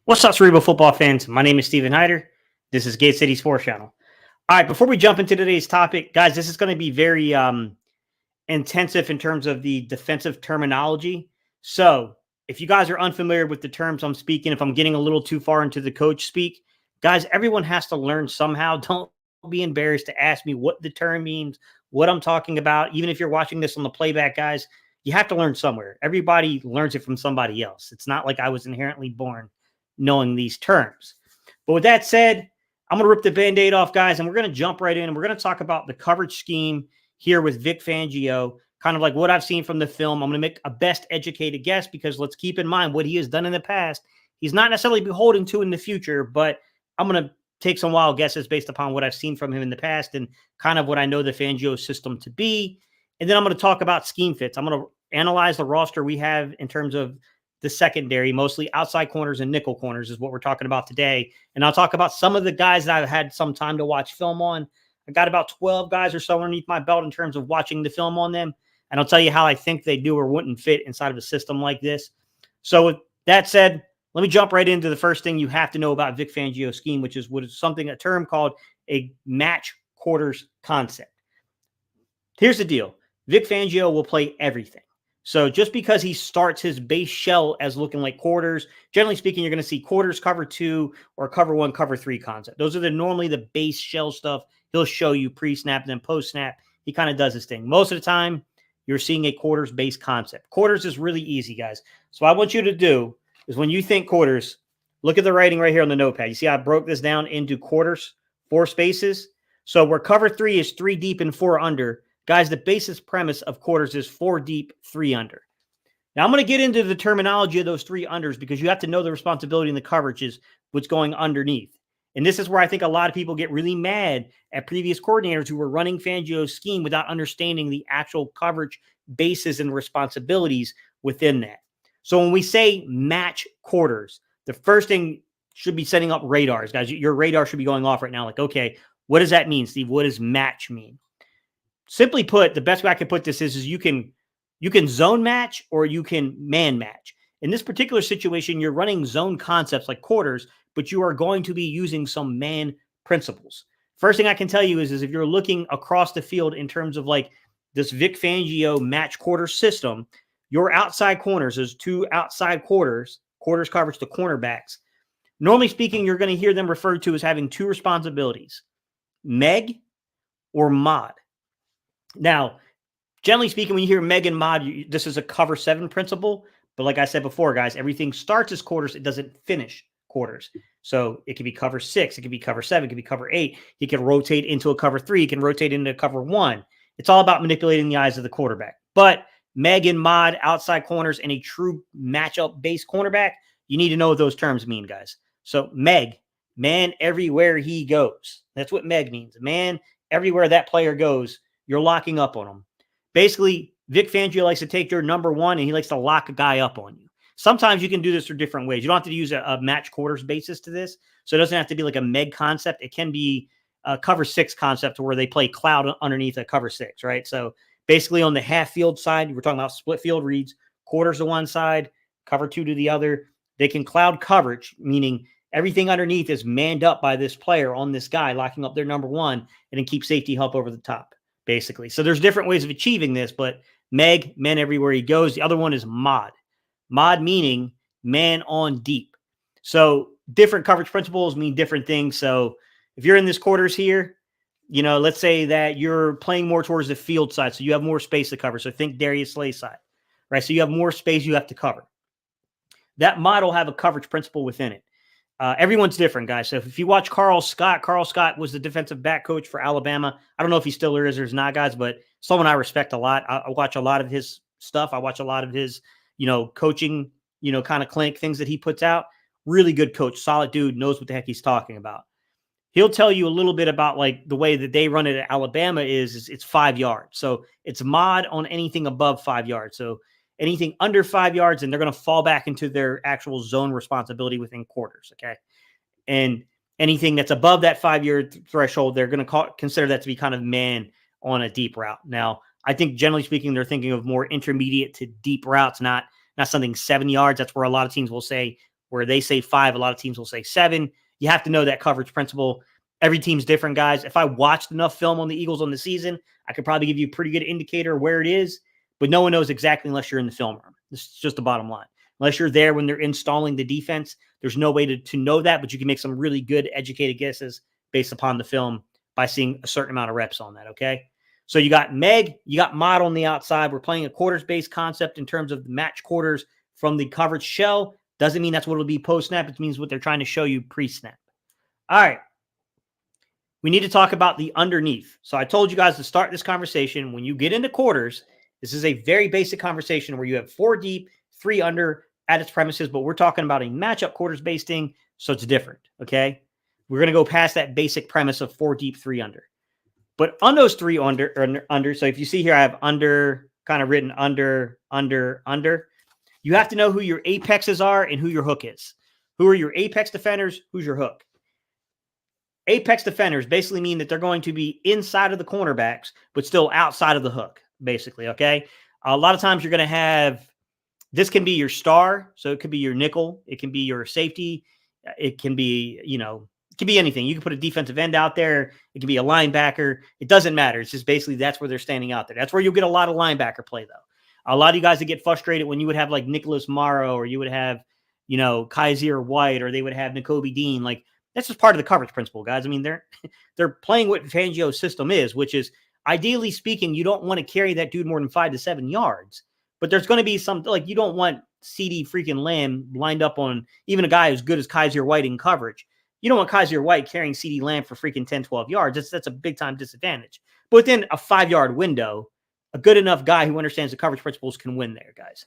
What's up, Cerebral football fans? My name is Steven Hyder. This is Gate City Sports Channel. All right, before we jump into today's topic, guys, this is going to be very intensive in terms of the defensive terminology. So if you guys are unfamiliar with the terms I'm speaking, if I'm getting a little too far into the coach speak, guys, everyone has to learn somehow. Don't be embarrassed to ask me what the term means, what I'm talking about. Even if you're watching this on the playback, guys, you have to learn somewhere. Everybody learns it from somebody else. It's not like I was inherently born knowing these terms. But with that said, I'm going to rip the Band-Aid off, guys, and we're going to jump right in. And we're going to talk about the coverage scheme here with Vic Fangio, kind of like what I've seen from the film. I'm going to make a best educated guess because let's keep in mind what he has done in the past. He's not necessarily beholden to in the future, but I'm going to take some wild guesses based upon what I've seen from him in the past and kind of what I know the Fangio system to be. And then I'm going to talk about scheme fits. I'm going to analyze the roster we have in terms of the secondary, mostly outside corners and nickel corners is what we're talking about today. And I'll talk about some of the guys that I've had some time to watch film on. I got about 12 guys or so underneath my belt in terms of watching the film on them. And I'll tell you how I think they do or wouldn't fit inside of a system like this. So with that said, let me jump right into the first thing you have to know about Vic Fangio's scheme, which is a term called a match quarters concept. Here's the deal. Vic Fangio will play everything. So just because he starts his base shell as looking like quarters, generally speaking, you're going to see quarters, cover two, or cover one, cover three concept. Those are normally the base shell stuff. He'll show you pre-snap and then post-snap. He kind of does his thing. Most of the time, you're seeing a quarters-based concept. Quarters is really easy, guys. So what I want you to do is when you think quarters, look at the writing right here on the notepad. You see I broke this down into quarters, 4 spaces. So where cover 3 is 3 deep and 4 under, guys, the basis premise of quarters is 4 deep, 3 under. Now, I'm going to get into the terminology of those 3 unders because you have to know the responsibility and the coverage is what's going underneath. And this is where I think a lot of people get really mad at previous coordinators who were running Fangio's scheme without understanding the actual coverage bases and responsibilities within that. So when we say match quarters, the first thing should be setting up radars, guys. Your radar should be going off right now. Like, okay, what does that mean, Steve? What does match mean? Simply put, the best way I can put this is you can zone match or you can man match. In this particular situation, you're running zone concepts like quarters, but you are going to be using some man principles. First thing I can tell you is if you're looking across the field in terms of like this Vic Fangio match quarter system, your outside corners, there's 2 outside quarters coverage to cornerbacks. Normally speaking, you're going to hear them referred to as having 2 responsibilities, Meg or Mod. Now, generally speaking, when you hear Meg and Mod, this is a cover 7 principle. But like I said before, guys, everything starts as quarters. It doesn't finish quarters. So it could be cover 6. It could be cover 7. It could be cover 8. He can rotate into a cover 3. He can rotate into a cover 1. It's all about manipulating the eyes of the quarterback. But Meg and Mod, outside corners, and a true matchup-based cornerback, you need to know what those terms mean, guys. So Meg, man everywhere he goes. That's what Meg means. Man everywhere that player goes, you're locking up on them. Basically, Vic Fangio likes to take your number 1 and he likes to lock a guy up on you. Sometimes you can do this through different ways. You don't have to use a match quarters basis to this. So it doesn't have to be like a Meg concept. It can be a cover 6 concept where they play cloud underneath a cover 6, right? So basically on the half field side, we're talking about split field reads, quarters to one side, cover 2 to the other. They can cloud coverage, meaning everything underneath is manned up by this player on this guy, locking up their number 1 and then keep safety help over the top. Basically. So there's different ways of achieving this, but Meg, man everywhere he goes. The other one is Mod. Mod meaning man on deep. So different coverage principles mean different things. So if you're in this quarters here, let's say that you're playing more towards the field side. So you have more space to cover. So think Darius Slay side, right? So you have more space you have to cover. That mod will have a coverage principle within it. Everyone's different, guys. So if you watch Carl Scott was the defensive back coach for Alabama. I don't know if he still is or is not, guys, but someone I respect a lot. I watch a lot of his stuff. I watch a lot of his, coaching, kind of clinic things that he puts out. Really good coach, solid dude, knows what the heck he's talking about. He'll tell you a little bit about like the way that they run it at Alabama is it's 5 yards. So it's mod on anything above 5 yards. So anything under 5 yards, and they're going to fall back into their actual zone responsibility within quarters, okay? And anything that's above that 5-yard threshold, they're going to consider that to be kind of man on a deep route. Now, I think generally speaking, they're thinking of more intermediate to deep routes, not something 7 yards. That's where a lot of teams will say where they say 5, a lot of teams will say 7. You have to know that coverage principle. Every team's different, guys. If I watched enough film on the Eagles on the season, I could probably give you a pretty good indicator of where it is, but no one knows exactly unless you're in the film room. This is just the bottom line. Unless you're there when they're installing the defense, there's no way to know that, but you can make some really good educated guesses based upon the film by seeing a certain amount of reps on that, okay? So you got Meg, you got Mod on the outside. We're playing a quarters-based concept in terms of the match quarters from the coverage shell. Doesn't mean that's what it'll be post-snap. It means what they're trying to show you pre-snap. All right. We need to talk about the underneath. So I told you guys to start this conversation. When you get into quarters, this is a very basic conversation where you have 4 deep, 3 under at its premises, but we're talking about a matchup quarters-based thing, so it's different, okay? We're going to go past that basic premise of 4 deep, 3 under. But on those 3 under, so if you see here, I have under, kind of written under. You have to know who your apexes are and who your hook is. Who are your apex defenders? Who's your hook? Apex defenders basically mean that they're going to be inside of the cornerbacks, but still outside of the hook, basically, okay? A lot of times you're going to have, this can be your star, so it could be your nickel, it can be your safety, it can be, it can be anything. You can put a defensive end out there, it can be a linebacker, it doesn't matter. It's just basically that's where they're standing out there. That's where you'll get a lot of linebacker play, though. A lot of you guys that get frustrated when you would have like Nicholas Morrow, or you would have, Kaiser White, or they would have Nakobe Dean, like, that's just part of the coverage principle, guys. I mean, they're playing what Fangio's system is, which is, ideally speaking, you don't want to carry that dude more than 5 to 7 yards. But there's going to be some, like, you don't want CD freaking Lamb lined up on even a guy as good as Kaiser White in coverage. You don't want Kaiser White carrying CD Lamb for freaking 10, 12 yards. That's a big-time disadvantage. But within a 5-yard window, a good enough guy who understands the coverage principles can win there, guys.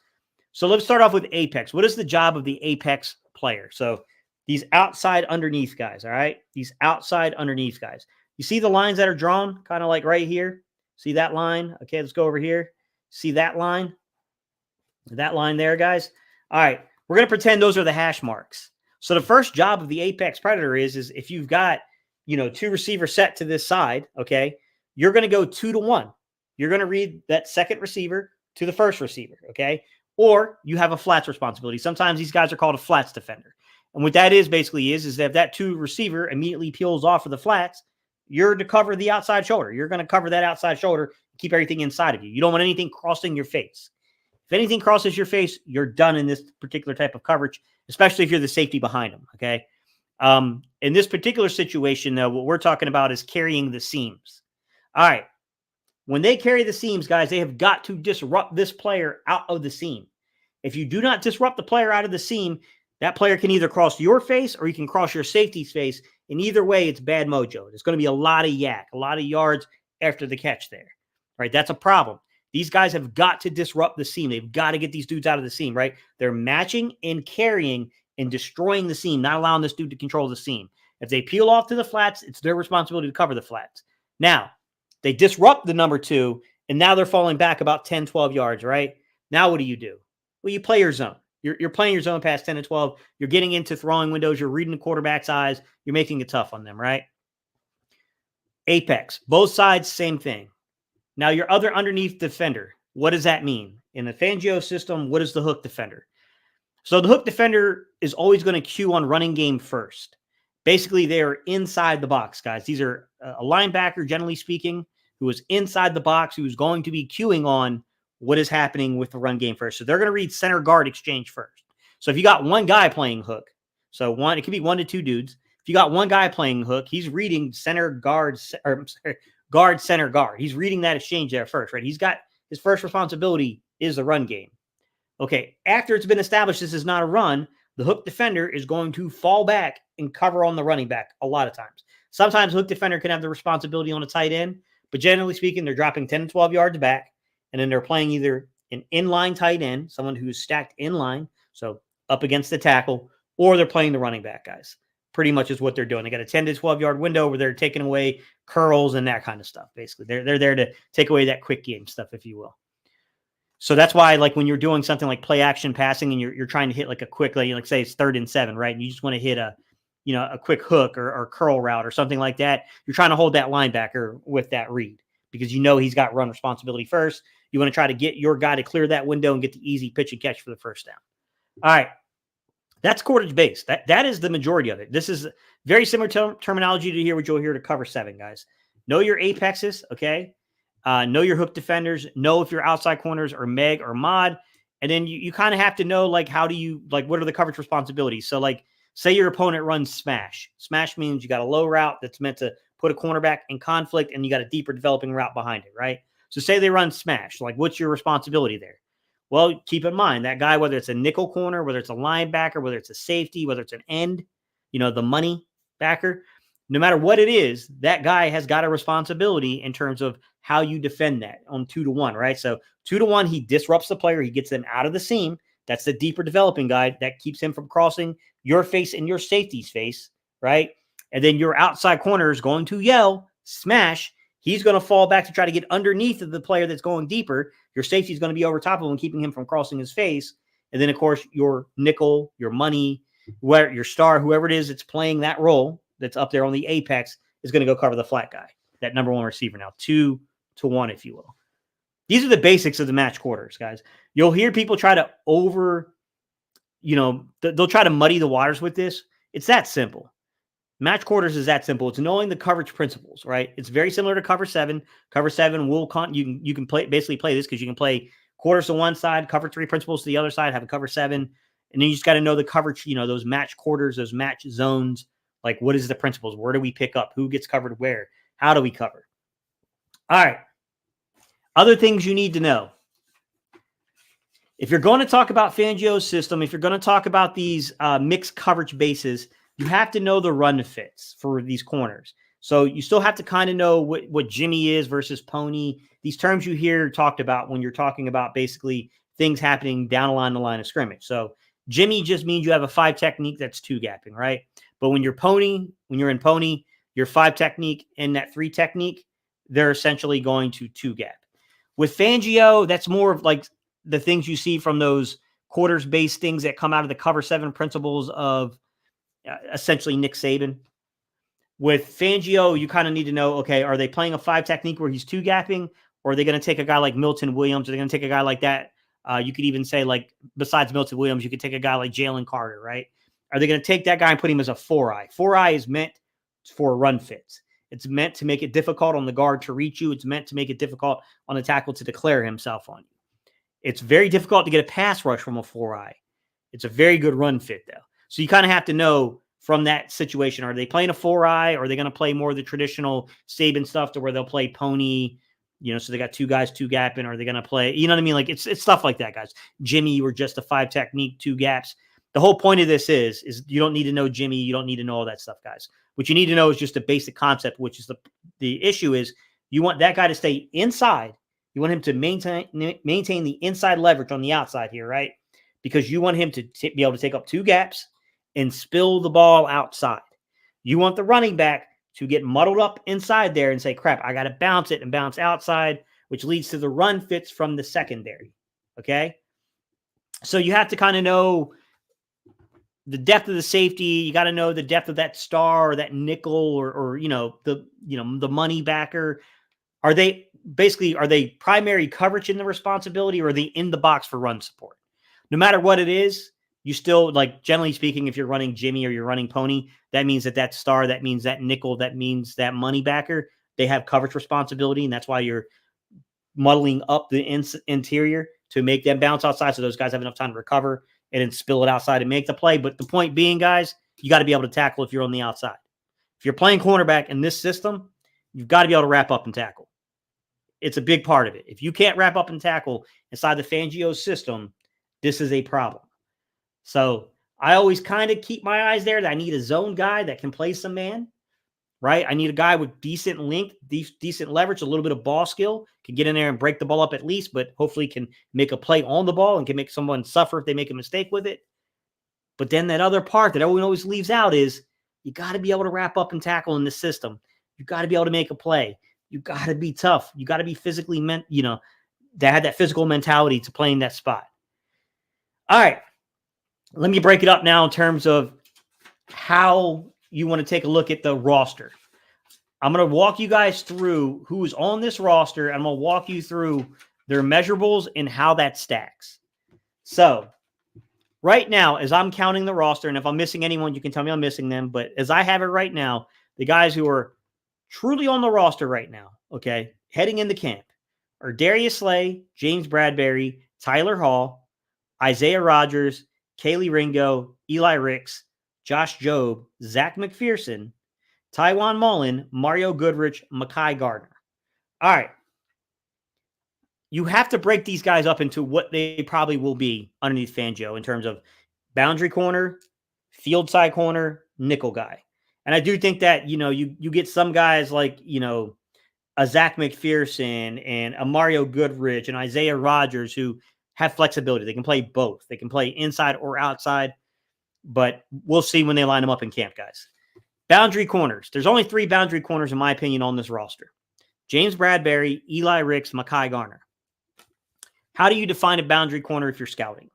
So let's start off with apex. What is the job of the apex player? So these outside underneath guys, all right? These outside underneath guys. You see the lines that are drawn kind of like right here? See that line? Okay, let's go over here. See that line? That line there, guys? All right, we're going to pretend those are the hash marks. So the first job of the apex predator is if you've got, 2 receivers set to this side, okay, you're going to go 2 to 1. You're going to read that second receiver to the first receiver, okay? Or you have a flats responsibility. Sometimes these guys are called a flats defender. And what that is basically is that if that 2 receiver immediately peels off of the flats, you're to cover the outside shoulder. You're going to cover that outside shoulder, keep everything inside of you. You don't want anything crossing your face. If anything crosses your face, you're done in this particular type of coverage, especially if you're the safety behind them, okay? In this particular situation, though, what we're talking about is carrying the seams. All right. When they carry the seams, guys, they have got to disrupt this player out of the seam. If you do not disrupt the player out of the seam, that player can either cross your face or you can cross your safety's face. And either way, it's bad mojo. There's going to be a lot of yak, a lot of yards after the catch there, right? That's a problem. These guys have got to disrupt the seam. They've got to get these dudes out of the seam, right? They're matching and carrying and destroying the seam, not allowing this dude to control the seam. If they peel off to the flats, it's their responsibility to cover the flats. Now, they disrupt the number 2, and now they're falling back about 10, 12 yards, right? Now what do? Well, you play your zone. You're playing your zone past 10 and 12. You're getting into throwing windows. You're reading the quarterback's eyes. You're making it tough on them, right? Apex. Both sides, same thing. Now, your other underneath defender, what does that mean? In the Fangio system, what is the hook defender? So the hook defender is always going to cue on running game first. Basically, they are inside the box, guys. These are a linebacker, generally speaking, who is inside the box, who is going to be cueing on what is happening with the run game first. So they're going to read center guard exchange first. So if you got one guy playing hook, it could be 1 to 2 dudes. If you got one guy playing hook, he's reading guard, center guard. He's reading that exchange there first, right? He's got his first responsibility is the run game. Okay, after it's been established this is not a run, the hook defender is going to fall back and cover on the running back a lot of times. Sometimes hook defender can have the responsibility on a tight end, but generally speaking, they're dropping 10 to 12 yards back, and then they're playing either an inline tight end, someone who's stacked inline, so up against the tackle, or they're playing the running back, guys. Pretty much is what they're doing. They got a 10 to 12 yard window where they're taking away curls and that kind of stuff, basically. They're there to take away that quick game stuff, if you will. So that's why, like, when you're doing something like play action passing and you're trying to hit like a quick, like say it's 3rd and 7, right? And you just want to hit a quick hook or curl route or something like that. You're trying to hold that linebacker with that read because he's got run responsibility first. You want to try to get your guy to clear that window and get the easy pitch and catch for the first down. All right. That's cordage based. That is the majority of it. This is very similar terminology to what you'll hear to cover 7, guys. Know your apexes, okay? Know your hook defenders. Know if your outside corners are meg or mod. And then you kind of have to know, like, how do you, like, what are the coverage responsibilities? So, like, say your opponent runs smash. Smash means you got a low route that's meant to put a cornerback in conflict, and you got a deeper developing route behind it, right? So say they run smash. Like, what's your responsibility there? Well, keep in mind that guy, whether it's a nickel corner, whether it's a linebacker, whether it's a safety, whether it's an end, the money backer, no matter what it is, that guy has got a responsibility in terms of how you defend that on 2-to-1, right? So 2-to-1, he disrupts the player. He gets them out of the seam. That's the deeper developing guy that keeps him from crossing your face and your safety's face, right? And then your outside corner is going to yell, smash. He's going to fall back to try to get underneath of the player that's going deeper. Your safety is going to be over top of him, keeping him from crossing his face. And then, of course, your nickel, your money, your star, whoever it is that's playing that role that's up there on the apex is going to go cover the flat guy, that number 1 receiver now, 2-to-1, if you will. These are the basics of the match quarters, guys. You'll hear people try to they'll try to muddy the waters with this. It's that simple. Match quarters is that simple. It's knowing the coverage principles, right? It's very similar to cover 7. Cover 7 you can basically play this because you can play quarters to one side, cover 3 principles to the other side, have a cover 7, and then you just got to know the coverage, those match quarters, those match zones. Like, what is the principles? Where do we pick up? Who gets covered where? How do we cover? All right. Other things you need to know. If you're going to talk about Fangio's system, if you're going to talk about these mixed coverage bases, you have to know the run fits for these corners. So you still have to kind of know what Jimmy is versus pony. These terms you hear talked about when you're talking about basically things happening down the line of scrimmage. So Jimmy just means you have a 5 technique that's 2-gapping, right? But when you're in pony, your 5 technique and that 3 technique, they're essentially going to 2-gap. With Fangio, that's more of like the things you see from those quarters-based things that come out of the cover 7 principles of essentially Nick Saban. With Fangio, you kind of need to know, okay, are they playing a 5 technique where he's 2-gapping, or are they going to take a guy like Milton Williams? Are they going to take a guy like that? You could even say, like, besides Milton Williams, you could take a guy like Jalen Carter, right? Are they going to take that guy and put him as a 4-eye? 4-eye is meant for run fits. It's meant to make it difficult on the guard to reach you. It's meant to make it difficult on the tackle to declare himself on you. It's very difficult to get a pass rush from a 4-eye. It's a very good run fit, though. So you kind of have to know from that situation, are they playing a 4-eye, or are they going to play more of the traditional Saban stuff to where they'll play pony, so they got 2 guys, 2-gapping, or are they going to play, you know what I mean? Like, it's stuff like that, guys. Jimmy, you were just a 5 technique, 2 gaps. The whole point of this is you don't need to know Jimmy. You don't need to know all that stuff, guys. What you need to know is just a basic concept, which is the issue is you want that guy to stay inside. You want him to maintain the inside leverage on the outside here, right? Because you want him to be able to take up 2 gaps and spill the ball outside. You want the running back to get muddled up inside there and say, crap, I got to bounce it and bounce outside, which leads to the run fits from the secondary, okay? So you have to kind of know the depth of the safety. You got to know the depth of that star or that nickel or the money backer. Are they primary coverage in the responsibility, or are they in the box for run support? No matter what it is, you still, like, generally speaking, if you're running Jimmy or you're running pony, that means that star, that means that nickel, that means that money backer, they have coverage responsibility. And that's why you're muddling up the interior to make them bounce outside. So those guys have enough time to recover and then spill it outside and make the play. But the point being, guys, you got to be able to tackle if you're on the outside. If you're playing cornerback in this system, you've got to be able to wrap up and tackle. It's a big part of it. If you can't wrap up and tackle inside the Fangio system, this is a problem. So I always kind of keep my eyes there that I need a zone guy that can play some man, right? I need a guy with decent length, decent leverage, a little bit of ball skill, can get in there and break the ball up at least, but hopefully can make a play on the ball and can make someone suffer if they make a mistake with it. But then that other part that everyone always leaves out is you got to be able to wrap up and tackle in the system. You got to be able to make a play. You got to be tough. You got to be physically that had that physical mentality to play in that spot. All right. Let me break it up now in terms of how you want to take a look at the roster. I'm going to walk you guys through who's on this roster, and I'm going to walk you through their measurables and how that stacks. So Right now, as I'm counting the roster, and if I'm missing anyone, you can tell me I'm missing them. But as I have it right now, the guys who are truly on the roster right now, okay, heading into camp, are Darius Slay, James Bradbury, Tyler Hall, Isaiah Rogers, Kaylee Ringo, Eli Ricks, Josh Jobe, Zach McPherson, Tywan Mullen, Mario Goodrich, Mekhi Gardner. All right. You have to break these guys up into what they probably will be underneath Fangio in terms of boundary corner, field side corner, nickel guy. And I do think that, you get some guys like, a Zach McPherson and a Mario Goodrich and Isaiah Rogers who have flexibility. They can play both. They can play inside or outside, but we'll see when they line them up in camp, guys. Boundary corners. There's only 3 boundary corners, in my opinion, on this roster. James Bradbury, Eli Ricks, Mekhi Garner. How do you define a boundary corner if you're scouting?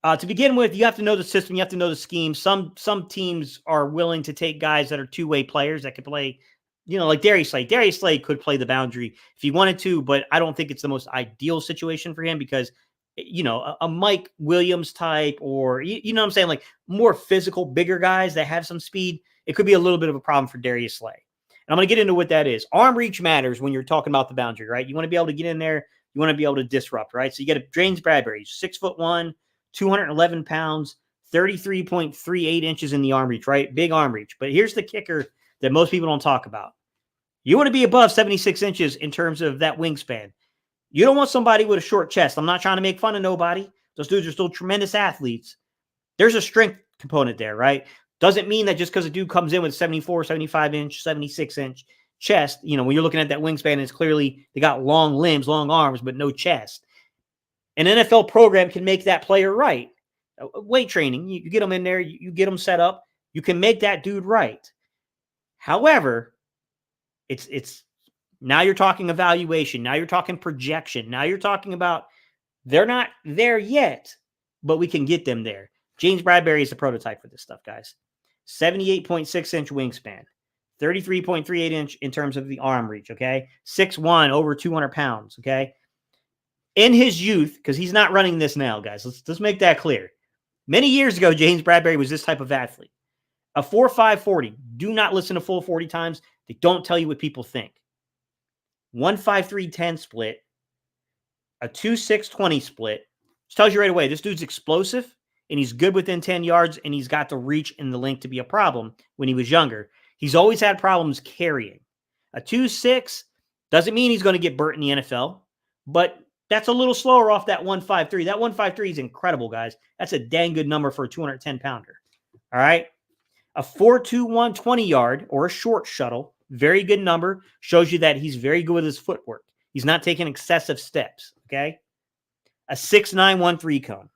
To begin with, you have to know the system. You have to know the scheme. Some teams are willing to take guys that are two-way players that could play, like Darius Slay. Darius Slay could play the boundary if he wanted to, but I don't think it's the most ideal situation for him because, a Mike Williams type or, you know what I'm saying, like more physical, bigger guys that have some speed, it could be a little bit of a problem for Darius Slay. And I'm going to get into what that is. Arm reach matters when you're talking about the boundary, right? You want to be able to get in there. You want to be able to disrupt, right? So you get a James Bradbury, 6'1", 211 pounds, 33.38 inches in the arm reach, right? Big arm reach. But here's the kicker that most people don't talk about. You want to be above 76 inches in terms of that wingspan. You don't want somebody with a short chest. I'm not trying to make fun of nobody. Those dudes are still tremendous athletes. There's a strength component there, right? Doesn't mean that just because a dude comes in with 74, 75 inch, 76 inch chest, when you're looking at that wingspan, it's clearly they got long limbs, long arms, but no chest. An NFL program can make that player right. Weight training, you get them in there, you get them set up, you can make that dude right. However, it's now you're talking evaluation, now you're talking projection, now you're talking about they're not there yet, but we can get them there. James Bradbury is the prototype for this stuff, guys. 78.6 inch wingspan. 33.38 inch in terms of the arm reach, okay? 6'1", over 200 pounds, okay? In his youth, because he's not running this now, guys. Let's make that clear. Many years ago, James Bradbury was this type of athlete. A 4.5 40. Do not listen to full 40 times. They don't tell you what people think. 1.53 10 split. A 2.6 20 split. Which tells you right away, this dude's explosive, and he's good within 10 yards, and he's got the reach and the length to be a problem when he was younger. He's always had problems carrying. A 2.6 doesn't mean he's going to get burnt in the NFL, but that's a little slower off that 1.53. That 1.53 is incredible, guys. That's a dang good number for a 210-pounder. All right? A 4.21 20-yard or a short shuttle, very good number, shows you that he's very good with his footwork. He's not taking excessive steps, okay? A 6.9 1.3 cone.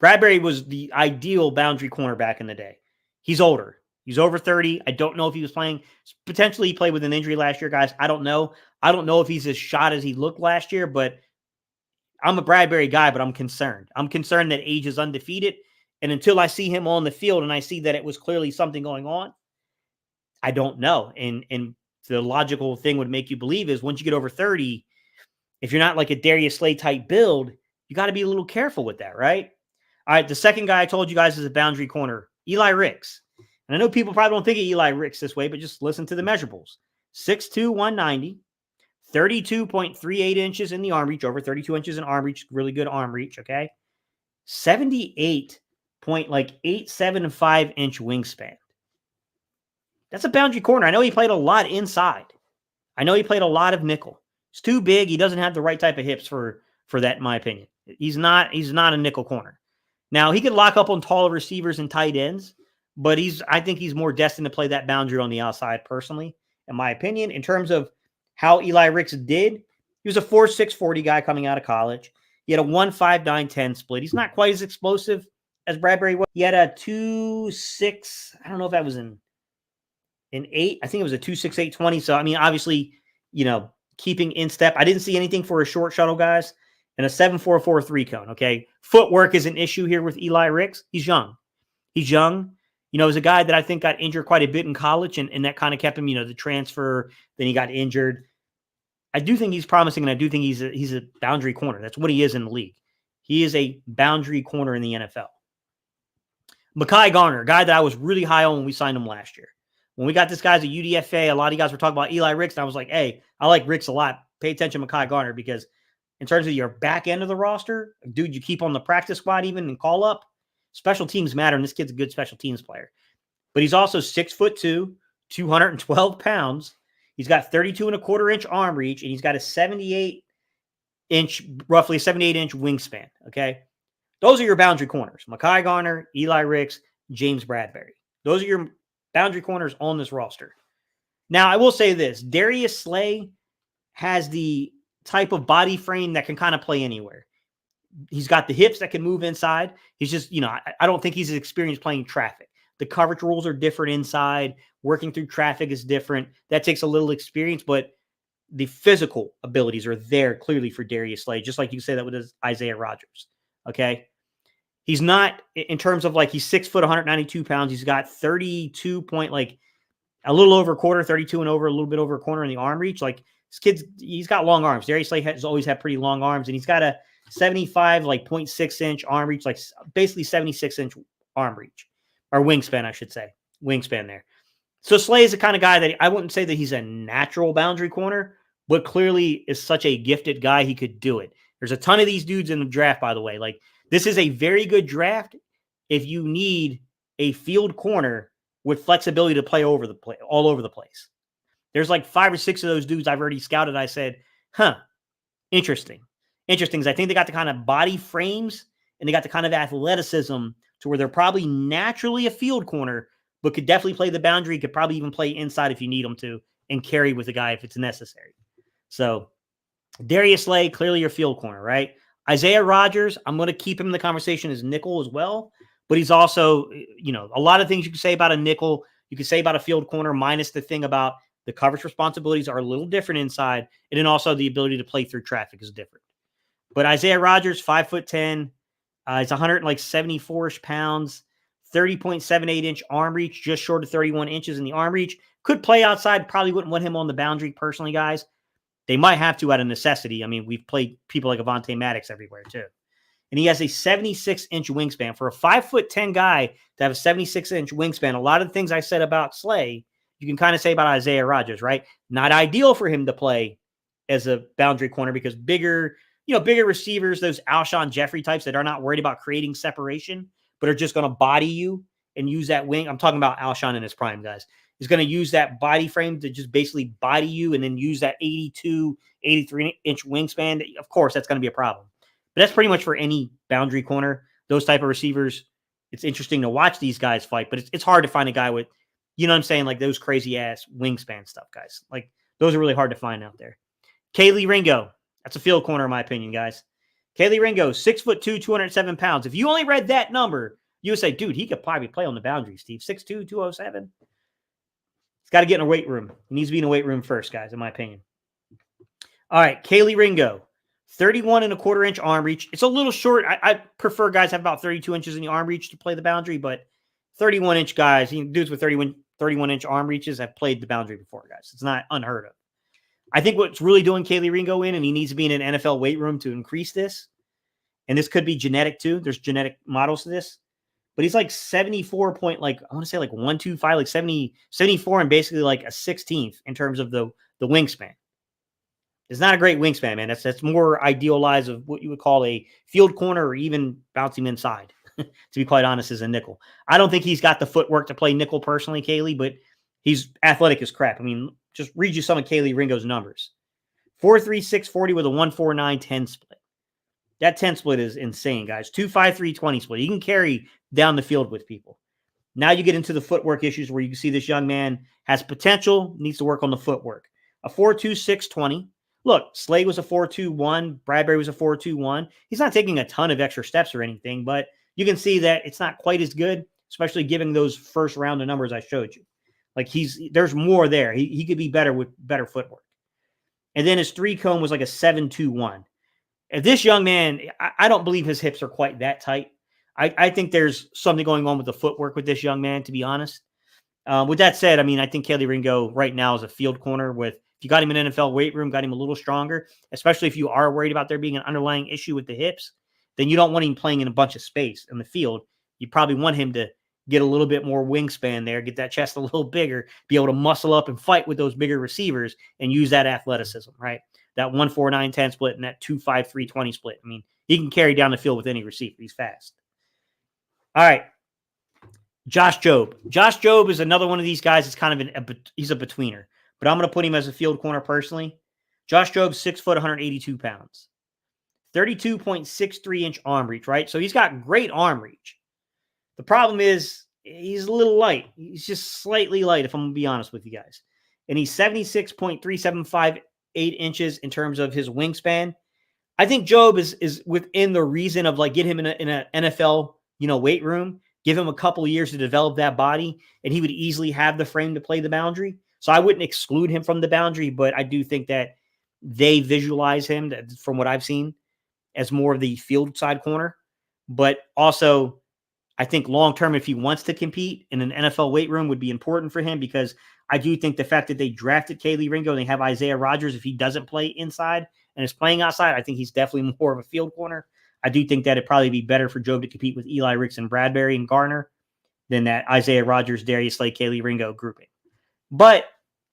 Bradbury was the ideal boundary corner back in the day. He's older. He's over 30. I don't know if he was playing. Potentially he played with an injury last year, guys. I don't know. I don't know if he's as shot as he looked last year, but I'm a Bradbury guy, but I'm concerned. I'm concerned that age is undefeated. And until I see him on the field and I see that it was clearly something going on, I don't know. And the logical thing would make you believe is once you get over 30, if you're not like a Darius Slay type build, you got to be a little careful with that, right? All right, the second guy I told you guys is a boundary corner, Eli Ricks. And I know people probably don't think of Eli Ricks this way, but just listen to the measurables. 6'2", 190, 32.38 inches in the arm reach, over 32 inches in arm reach, really good arm reach, okay? 78.875 inch wingspan. That's a boundary corner. I know he played a lot inside. I know he played a lot of nickel. He's too big. He doesn't have the right type of hips for that, in my opinion. He's not a nickel corner. Now, he could lock up on taller receivers and tight ends, but I think he's more destined to play that boundary on the outside, personally, in my opinion. In terms of how Eli Ricks did, he was a 4.6 40 guy coming out of college. He had a 1.59 10 split. He's not quite as explosive as Bradbury was. He had a 2.6, I don't know if that was in 8. I think it was a 2.6 8 20. So, I mean, obviously, keeping in step. I didn't see anything for a short shuttle, guys. And a 7.44 3 cone, okay? Footwork is an issue here with Eli Ricks. He's young. He's a guy that I think got injured quite a bit in college, and that kind of kept him, the transfer. Then he got injured. I do think he's promising, and I do think he's a boundary corner. That's what he is in the league. He is a boundary corner in the NFL. Mekhi Garner, a guy that I was really high on when we signed him last year. When we got this guy at UDFA, a lot of you guys were talking about Eli Ricks, and I was like, hey, I like Ricks a lot. Pay attention to Mekhi Garner, because in terms of your back end of the roster, dude, you keep on the practice squad even and call up. Special teams matter, and this kid's a good special teams player. But he's also 6'2", 212 pounds. He's got 32.25-inch arm reach, and he's got a roughly 78-inch wingspan, okay? Those are your boundary corners. Mekhi Garner, Eli Ricks, James Bradbury. Those are your boundary corners on this roster. Now, I will say this. Darius Slay has the type of body frame that can kind of play anywhere. He's got the hips that can move inside. He's just, I don't think he's experienced playing traffic. The coverage rules are different inside. Working through traffic is different. That takes a little experience, but the physical abilities are there clearly for Darius Slay, just like you say that with Isaiah Rodgers. Okay. He's not, in terms of he's 6 foot, 192 pounds. He's got 32 point, a little over a quarter, 32 and over, a little bit over a corner in the arm reach. This kid's, he's got long arms. Darius Slay has always had pretty long arms, and he's got a 75, 0.6-inch arm reach, basically 76-inch arm reach, or wingspan, I should say. Wingspan there. So Slay is the kind of guy that I wouldn't say that he's a natural boundary corner, but clearly is such a gifted guy, he could do it. There's a ton of these dudes in the draft, by the way. This is a very good draft if you need a field corner with flexibility to play all over the place. There's 5 or 6 of those dudes I've already scouted. I said, interesting. Interesting, because I think they got the kind of body frames and they got the kind of athleticism to where they're probably naturally a field corner, but could definitely play the boundary, could probably even play inside if you need them to, and carry with the guy if it's necessary. So Darius Slay, clearly your field corner, right? Isaiah Rodgers, I'm going to keep him in the conversation as nickel as well, but he's also, a lot of things you can say about a nickel, you can say about a field corner, minus the thing about the coverage responsibilities are a little different inside, and then also the ability to play through traffic is different. But Isaiah Rodgers, 5'10", he's 174-ish pounds, 30.78-inch arm reach, just short of 31 inches in the arm reach. Could play outside, probably wouldn't want him on the boundary personally, guys. They might have to out of necessity. I mean, we've played people like Avonte Maddox everywhere too. And he has a 76-inch wingspan. For a 5'10" guy to have a 76-inch wingspan, a lot of the things I said about Slay, you can kind of say about Isaiah Rodgers, right? Not ideal for him to play as a boundary corner because bigger receivers, those Alshon Jeffrey types that are not worried about creating separation, but are just going to body you and use that wing. I'm talking about Alshon in his prime, guys. He's going to use that body frame to just basically body you and then use that 82, 83-inch wingspan. Of course, that's going to be a problem. But that's pretty much for any boundary corner. Those type of receivers, it's interesting to watch these guys fight, but it's hard to find a guy with, you know what I'm saying, those crazy-ass wingspan stuff, guys. Those are really hard to find out there. Kaylee Ringo, that's a field corner in my opinion, guys. Kaylee Ringo, 6'2", 207 pounds. If you only read that number, you would say, dude, he could probably play on the boundary, Steve. 6'2", 207. He's got to get in a weight room. He needs to be in a weight room first, guys, in my opinion. All right, Kaylee Ringo, 31.25-inch arm reach. It's a little short. I prefer guys have about 32 inches in the arm reach to play the boundary, but 31-inch guys, dudes with 31-inch arm reaches have played the boundary before, guys. It's not unheard of. I think what's really doing Kaylee Ringo in, and he needs to be in an NFL weight room to increase this, and this could be genetic too. There's genetic models to this. But he's 74 point, I want to say 125, 70, 74, and basically a 16th in terms of the wingspan. It's not a great wingspan, man. That's more idealized of what you would call a field corner or even bouncing inside, to be quite honest, as a nickel. I don't think he's got the footwork to play nickel personally, Kaylee, but he's athletic as crap. I mean, just read you some of Kaylee Ringo's numbers. 4.3, 640 with a 1.49, 10 split. That 10 split is insane, guys. 2.53, 20 split. He can carry down the field with people. Now you get into the footwork issues where you can see this young man has potential, needs to work on the footwork. A 4.2, 620. Look, Slade was a 4.21. Bradbury was a 4.21. He's not taking a ton of extra steps or anything, but you can see that it's not quite as good, especially given those first round of numbers I showed you. There's more there. He could be better with better footwork. And then his 3-cone was a 7.21. If this young man, I don't believe his hips are quite that tight. I think there's something going on with the footwork with this young man, to be honest. With that said, I mean, I think Kaylee Ringo right now is a field corner with, if you got him in an NFL weight room, got him a little stronger, especially if you are worried about there being an underlying issue with the hips, then you don't want him playing in a bunch of space in the field. You probably want him to get a little bit more wingspan there, get that chest a little bigger, be able to muscle up and fight with those bigger receivers and use that athleticism, right? That 1-4-9-10 split and that 2-5-3-20 split. I mean, he can carry down the field with any receiver. He's fast. All right. Josh Jobe. Josh Jobe is another one of these guys that's kind of he's a betweener, but I'm going to put him as a field corner personally. Josh Jobe, 6 foot, 182 pounds, 32.63 inch arm reach, right? So he's got great arm reach. The problem is he's a little light. He's just slightly light, if I'm going to be honest with you guys. And he's 76.3758 inches in terms of his wingspan. I think Jobe is within the reason of like get him in an NFL, weight room, give him a couple of years to develop that body, and he would easily have the frame to play the boundary. So I wouldn't exclude him from the boundary, but I do think that they visualize him, from what I've seen, as more of the field side corner. But also, I think long-term, if he wants to compete in an NFL weight room, would be important for him, because I do think the fact that they drafted Kaylee Ringo and they have Isaiah Rodgers, if he doesn't play inside and is playing outside, I think he's definitely more of a field corner. I do think that it'd probably be better for Jobe to compete with Eli Ricks and Bradbury and Garner than that Isaiah Rodgers, Darius Slay, Kaylee Ringo grouping. But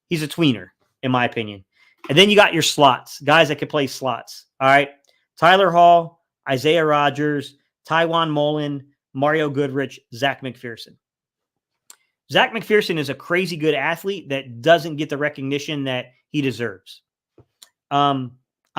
he's a tweener, in my opinion. And then you got your slots, guys that can play slots. All right. Tyler Hall, Isaiah Rodgers, Tywan Mullen, Mario Goodrich, Zach McPherson. Zach McPherson is a crazy good athlete that doesn't get the recognition that he deserves. I'm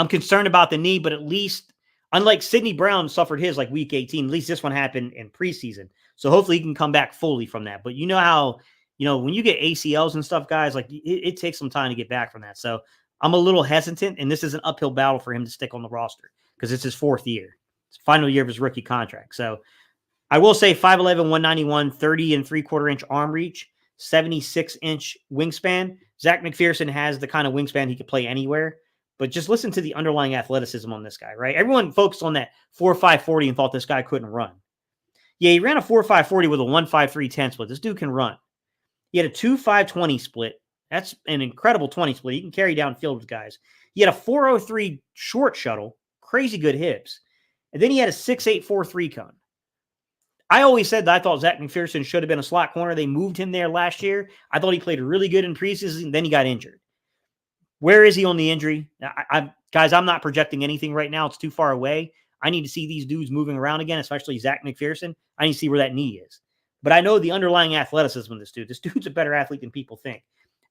concerned about the knee, but at least, unlike Sidney Brown suffered his like week 18, at least this one happened in preseason. So hopefully he can come back fully from that. But you know how, when you get ACLs and stuff, guys, like it takes some time to get back from that. So I'm a little hesitant, and this is an uphill battle for him to stick on the roster because it's his fourth year. It's the final year of his rookie contract. So I will say 5'11", 191, 30 3/4 inch arm reach, 76 inch wingspan. Zach McPherson has the kind of wingspan he could play anywhere, but just listen to the underlying athleticism on this guy, right? Everyone focused on that 4.5 40 and thought this guy couldn't run. Yeah, he ran a 4.5 40 with a 1.53 10 split. This dude can run. He had a 2.5 20 split. That's an incredible 20 split. He can carry downfield with guys. He had a 4.03 short shuttle, crazy good hips. And then he had a 6.8 4.3 cone. I always said that I thought Zach McPherson should have been a slot corner. They moved him there last year. I thought he played really good in preseason. Then he got injured. Where is he on the injury? Guys, I'm not projecting anything right now. It's too far away. I need to see these dudes moving around again, especially Zach McPherson. I need to see where that knee is. But I know the underlying athleticism of this dude. This dude's a better athlete than people think.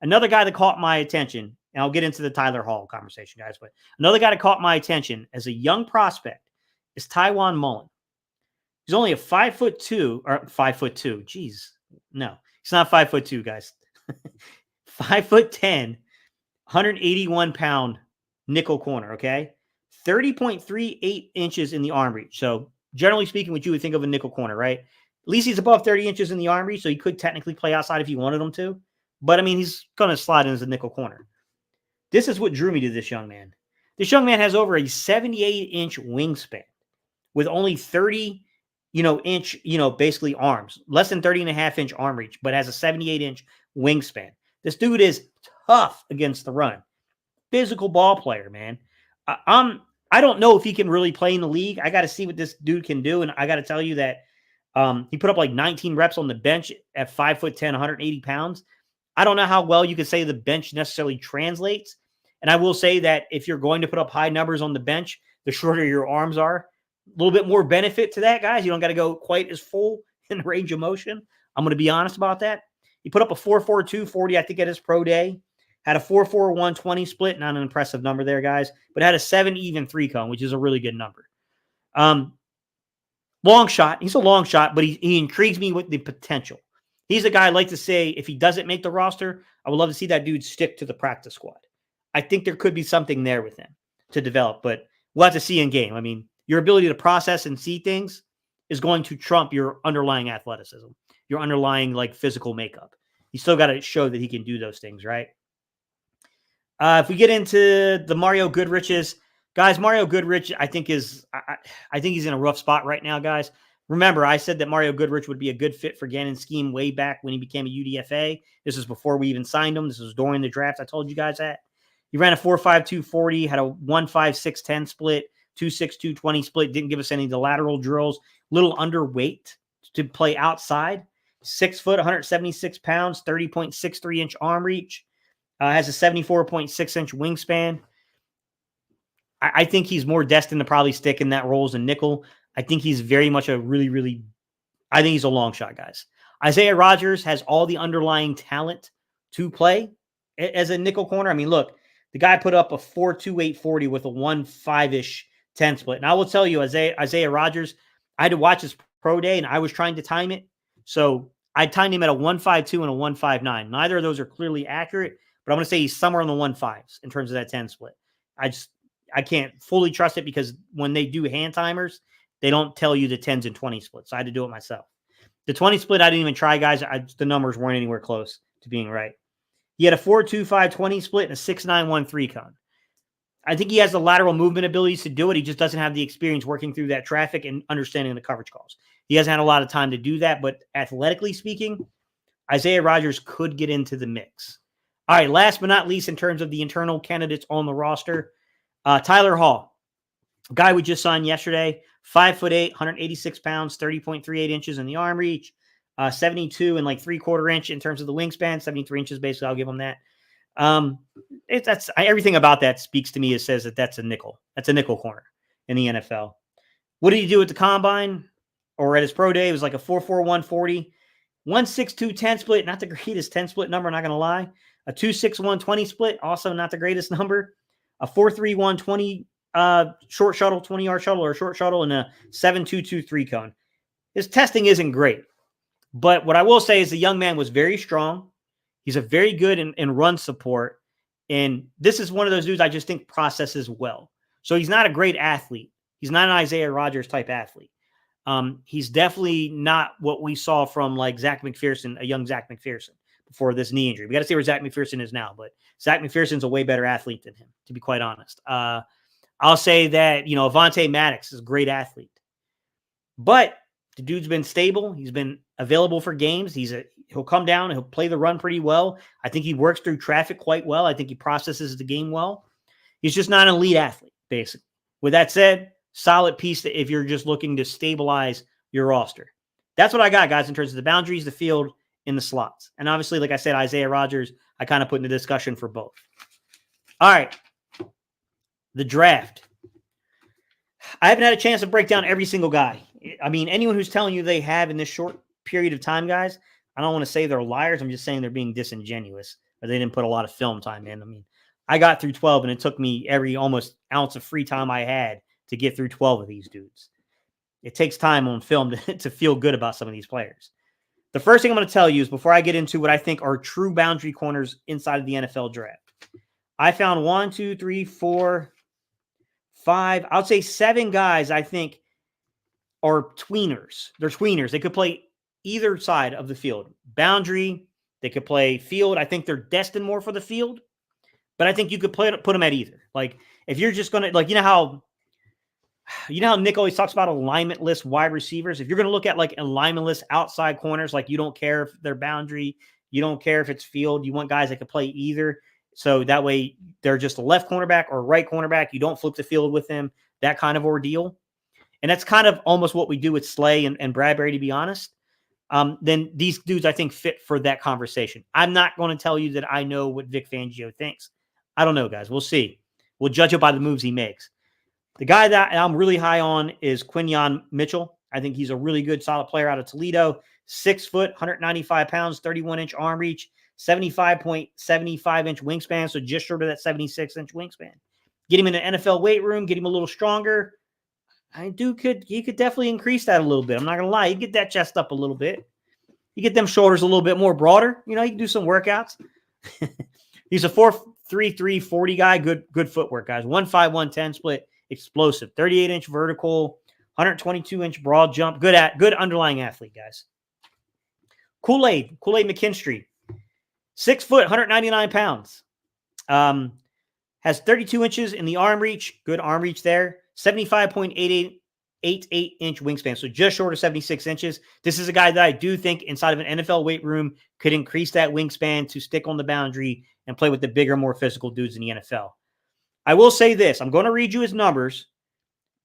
Another guy that caught my attention, and I'll get into the Tyler Hall conversation, guys, but another guy that caught my attention as a young prospect is Tywan Mullen. He's only a 5'2", or 5'2". Jeez, no, he's not 5'2", guys. 5'10", 181 pound nickel corner. Okay, 30.38 inches in the arm reach. So generally speaking, what you would think of a nickel corner, right? At least he's above 30 inches in the arm reach, so he could technically play outside if he wanted him to. But I mean, he's going to slide in as a nickel corner. This is what drew me to this young man. This young man has over a 78-inch wingspan with only 30 inch, basically arms, less than 30.5-inch arm reach, but has a 78-inch wingspan. This dude is tough against the run. Physical ball player, man. I don't know if he can really play in the league. I got to see what this dude can do. And I got to tell you that he put up like 19 reps on the bench at 5'10", 180 pounds. I don't know how well you could say the bench necessarily translates. And I will say that if you're going to put up high numbers on the bench, the shorter your arms are, a little bit more benefit to that, guys. You don't got to go quite as full in range of motion. I'm going to be honest about that. He put up a 4.42 40, I think, at his pro day. Had a 4.4 120 split. Not an impressive number there, guys. But had a 7 even 3 cone, which is a really good number. Long shot. He's a long shot, but he intrigues me with the potential. He's a guy I'd like to say, if he doesn't make the roster, I would love to see that dude stick to the practice squad. I think there could be something there with him to develop, but we'll have to see in game. I mean, your ability to process and see things is going to trump your underlying athleticism, your underlying like physical makeup. You still got to show that he can do those things, right? If we get into the Mario Goodriches, guys, Mario Goodrich, I think he's in a rough spot right now, guys. Remember, I said that Mario Goodrich would be a good fit for Gannon's scheme way back when he became a UDFA. This is before we even signed him. This was during the draft. I told you guys that. He ran a 4.52 40, had a 1.56 10 split, 2'6", 220 split. Didn't give us any of the lateral drills. Little underweight to play outside. 6 foot, 176 pounds, 30.63 inch arm reach. Has a 74.6 inch wingspan. I think he's more destined to probably stick in that role as a nickel. I think he's very much a I think he's a long shot, guys. Isaiah Rodgers has all the underlying talent to play as a nickel corner. I mean, look, the guy put up a 4.28 40 with a 1.5-ish 10 split. And I will tell you, Isaiah Rodgers, I had to watch his pro day, and I was trying to time it. So I timed him at a 1.52 and a 1.59. Neither of those are clearly accurate, but I'm going to say he's somewhere in the 1.5s in terms of that 10 split. I can't fully trust it because when they do hand timers, they don't tell you the 10s and 20 splits. So I had to do it myself. The 20 split, I didn't even try, guys. The numbers weren't anywhere close to being right. He had a 4.25 20 split and a 6.91 3-cone. I think he has the lateral movement abilities to do it. He just doesn't have the experience working through that traffic and understanding the coverage calls. He hasn't had a lot of time to do that, but athletically speaking, Isaiah Rodgers could get into the mix. All right, last but not least, in terms of the internal candidates on the roster, Tyler Hall, guy we just signed yesterday, 5'8", 186 pounds, 30.38 inches in the arm reach, 72 and like 3/4 inch in terms of the wingspan, 73 inches basically. I'll give him that. Everything about that speaks to me. It says that's a nickel. That's a nickel corner in the NFL. What did he do at the combine or at his pro day? It was like a 4.41 40, 1.62 10 split. Not the greatest 10 split number, not going to lie. A 2.61 20 split, also not the greatest number. A 4.31 20 short shuttle, 20-yard shuttle or short shuttle, and a 7.22 3-cone. His testing isn't great. But what I will say is the young man was very strong. He's a very good in run support. And this is one of those dudes I just think processes well. So he's not a great athlete. He's not an Isaiah Rodgers type athlete. He's definitely not what we saw from like Zach McPherson, a young Zach McPherson before this knee injury. We got to see where Zach McPherson is now, but Zach McPherson's a way better athlete than him, to be quite honest. I'll say that, Avonte Maddox is a great athlete. But the dude's been stable. He's been available for games. He'll come down and he'll play the run pretty well. I think he works through traffic quite well. I think he processes the game well. He's just not an elite athlete, basically. With that said, solid piece that if you're just looking to stabilize your roster. That's what I got, guys, in terms of the boundaries, the field, and the slots. And obviously, like I said, Isaiah Rodgers, I kind of put in the discussion for both. All right. The draft. I haven't had a chance to break down every single guy. I mean, anyone who's telling you they have in this short period of time, guys, I don't want to say they're liars. I'm just saying they're being disingenuous, or they didn't put a lot of film time in. I mean, I got through 12, and it took me every almost ounce of free time I had to get through 12 of these dudes. It takes time on film to feel good about some of these players. The first thing I'm going to tell you is before I get into what I think are true boundary corners inside of the NFL draft, I found 1, 2, 3, 4, 5, I would say 7 guys I think are tweeners. They're tweeners. They could play either side of the field. Boundary, they could play field. I think they're destined more for the field, but I think you could put them at either. Like if you're just going to, like, you know how Nick always talks about alignment-less wide receivers. If you're going to look at like alignment-less outside corners, like you don't care if they're boundary, you don't care if it's field, you want guys that can play either. So that way they're just a left cornerback or right cornerback. You don't flip the field with them, that kind of ordeal. And that's kind of almost what we do with Slay and Bradbury, to be honest. Then these dudes, I think, fit for that conversation. I'm not going to tell you that I know what Vic Fangio thinks. I don't know, guys. We'll see. We'll judge it by the moves he makes. The guy that I'm really high on is Quinyon Mitchell. I think he's a really good, solid player out of Toledo. 6 foot, 195 pounds, 31-inch arm reach, 75.75-inch wingspan, so just short of that 76-inch wingspan. Get him in an NFL weight room, get him a little stronger. He could definitely increase that a little bit. I'm not going to lie. You get that chest up a little bit. You get them shoulders a little bit more broader. You can do some workouts. He's a 4.33 40 guy. Good footwork, guys. 1.51 10 split. Explosive. 38-inch vertical. 122-inch broad jump. Good underlying athlete, guys. Kool-Aid McKinstry. 6 foot, 199 pounds. Has 32 inches in the arm reach. Good arm reach there. 75.88 inch wingspan, so just short of 76 inches. This is a guy that I do think inside of an NFL weight room could increase that wingspan to stick on the boundary and play with the bigger, more physical dudes in the NFL. I will say this. I'm going to read you his numbers.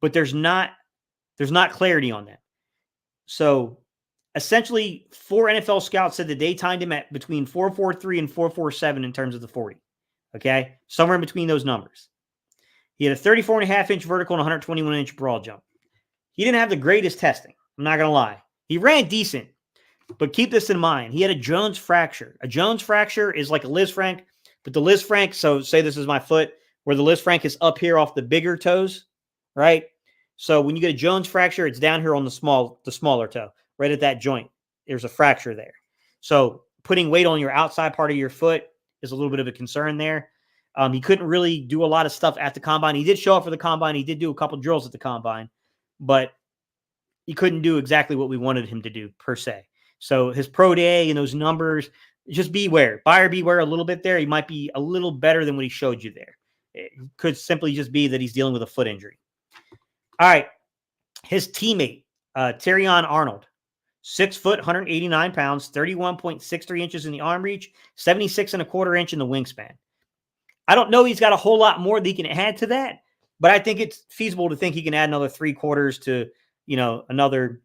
but there's not clarity on that. So essentially, 4 NFL scouts said that they timed him at between 4.43 and 4.47 in terms of the 40. Okay, somewhere in between those numbers. He had a 34.5-inch vertical and 121-inch broad jump. He didn't have the greatest testing. I'm not going to lie. He ran decent, but keep this in mind. He had a Jones fracture. A Jones fracture is like a Lisfranc, but the Lisfranc, so say this is my foot, where the Lisfranc is up here off the bigger toes, right? So when you get a Jones fracture, it's down here on the smaller toe, right at that joint. There's a fracture there. So putting weight on your outside part of your foot is a little bit of a concern there. He couldn't really do a lot of stuff at the combine. He did show up for the combine. He did do a couple drills at the combine, but he couldn't do exactly what we wanted him to do per se. So his pro day and those numbers, just beware. Buyer beware a little bit there. He might be a little better than what he showed you there. It could simply just be that he's dealing with a foot injury. All right. His teammate, Terrion Arnold, 6 foot, 189 pounds, 31.63 inches in the arm reach, 76.25 inch in the wingspan. I don't know he's got a whole lot more that he can add to that, but I think it's feasible to think he can add another 3/4 to, another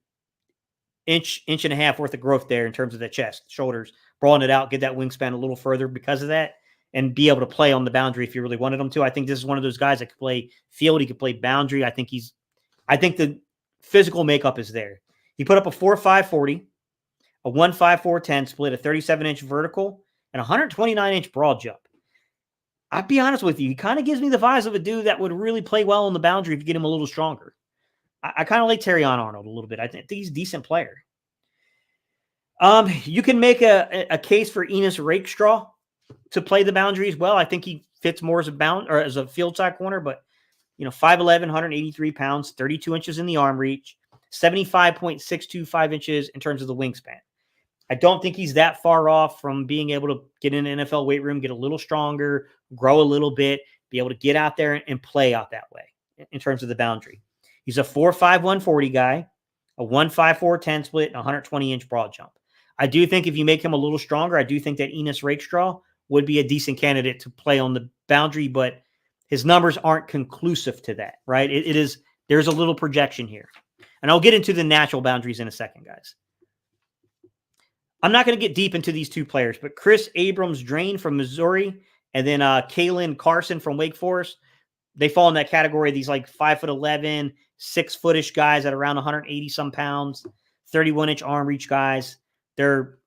inch and a half worth of growth there in terms of the chest, shoulders, broaden it out, get that wingspan a little further because of that, and be able to play on the boundary if you really wanted him to. I think this is one of those guys that could play field. He could play boundary. I think the physical makeup is there. He put up a 4.5 40, a 1.54 10 split, a 37-inch vertical, and a 129-inch broad jump. I'll be honest with you. He kind of gives me the vibes of a dude that would really play well on the boundary if you get him a little stronger. I kind of like Terrion Arnold a little bit. I think he's a decent player. You can make a case for Enos Rakestraw to play the boundary as well. I think he fits more as a field side corner, but 5'11", 183 pounds, 32 inches in the arm reach, 75.625 inches in terms of the wingspan. I don't think he's that far off from being able to get in an NFL weight room, get a little stronger, grow a little bit, be able to get out there and play out that way in terms of the boundary. He's a 4.5 140 guy, a 1.54 10 split, and 120-inch broad jump. I do think if you make him a little stronger, I do think that Enos Rakestraw would be a decent candidate to play on the boundary, but his numbers aren't conclusive to that, right? There's a little projection here. And I'll get into the natural boundaries in a second, guys. I'm not going to get deep into these two players, but Chris Abrams-Drain from Missouri and then Kalen Carson from Wake Forest, they fall in that category. These like 5'11", 6-footish guys at around 180-some pounds, 31-inch arm reach guys. They're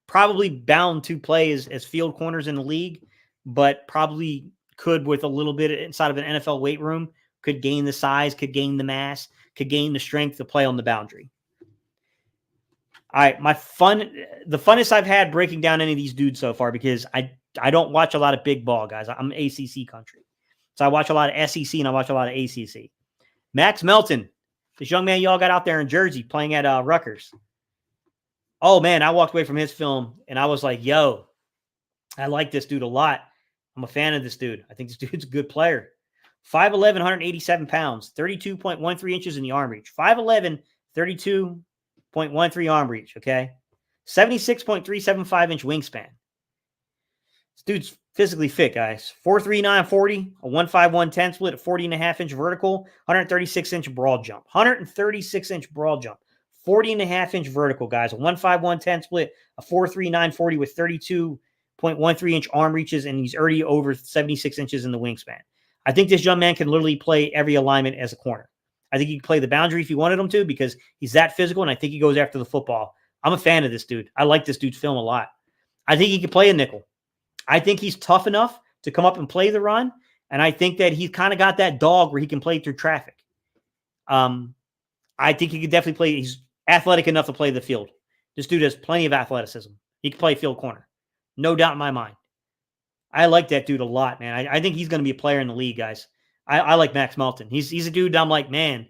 probably bound to play as field corners in the league, but probably could, with a little bit inside of an NFL weight room, could gain the size, could gain the mass, could gain the strength to play on the boundary. All right, the funnest I've had breaking down any of these dudes so far, because I don't watch a lot of big ball, guys. I'm ACC country. So I watch a lot of SEC and I watch a lot of ACC. Max Melton, this young man y'all got out there in Jersey playing at Rutgers. Oh, man, I walked away from his film and I was like, yo, I like this dude a lot. I'm a fan of this dude. I think this dude's a good player. 5'11", 187 pounds, 32.13 inches in the arm reach. 5'11", 32.13 arm reach, okay? 76.375-inch wingspan. This dude's physically fit, guys. 4.39 40, a 1.51 10 split, a 40.5-inch vertical, 136-inch broad jump. 136-inch broad jump. 40.5-inch vertical, guys. A 1.51 10 split, a 4.39 40 with 32.13-inch arm reaches, and he's already over 76 inches in the wingspan. I think this young man can literally play every alignment as a corner. I think he can play the boundary if you wanted him to, because he's that physical, and I think he goes after the football. I'm a fan of this dude. I like this dude's film a lot. I think he can play a nickel. I think he's tough enough to come up and play the run, and I think that he's kind of got that dog where he can play through traffic. I think he could definitely play. He's athletic enough to play the field. This dude has plenty of athleticism. He can play field corner. No doubt in my mind. I like that dude a lot, man. I think he's going to be a player in the league, guys. I like Max Melton. He's a dude that I'm like, man,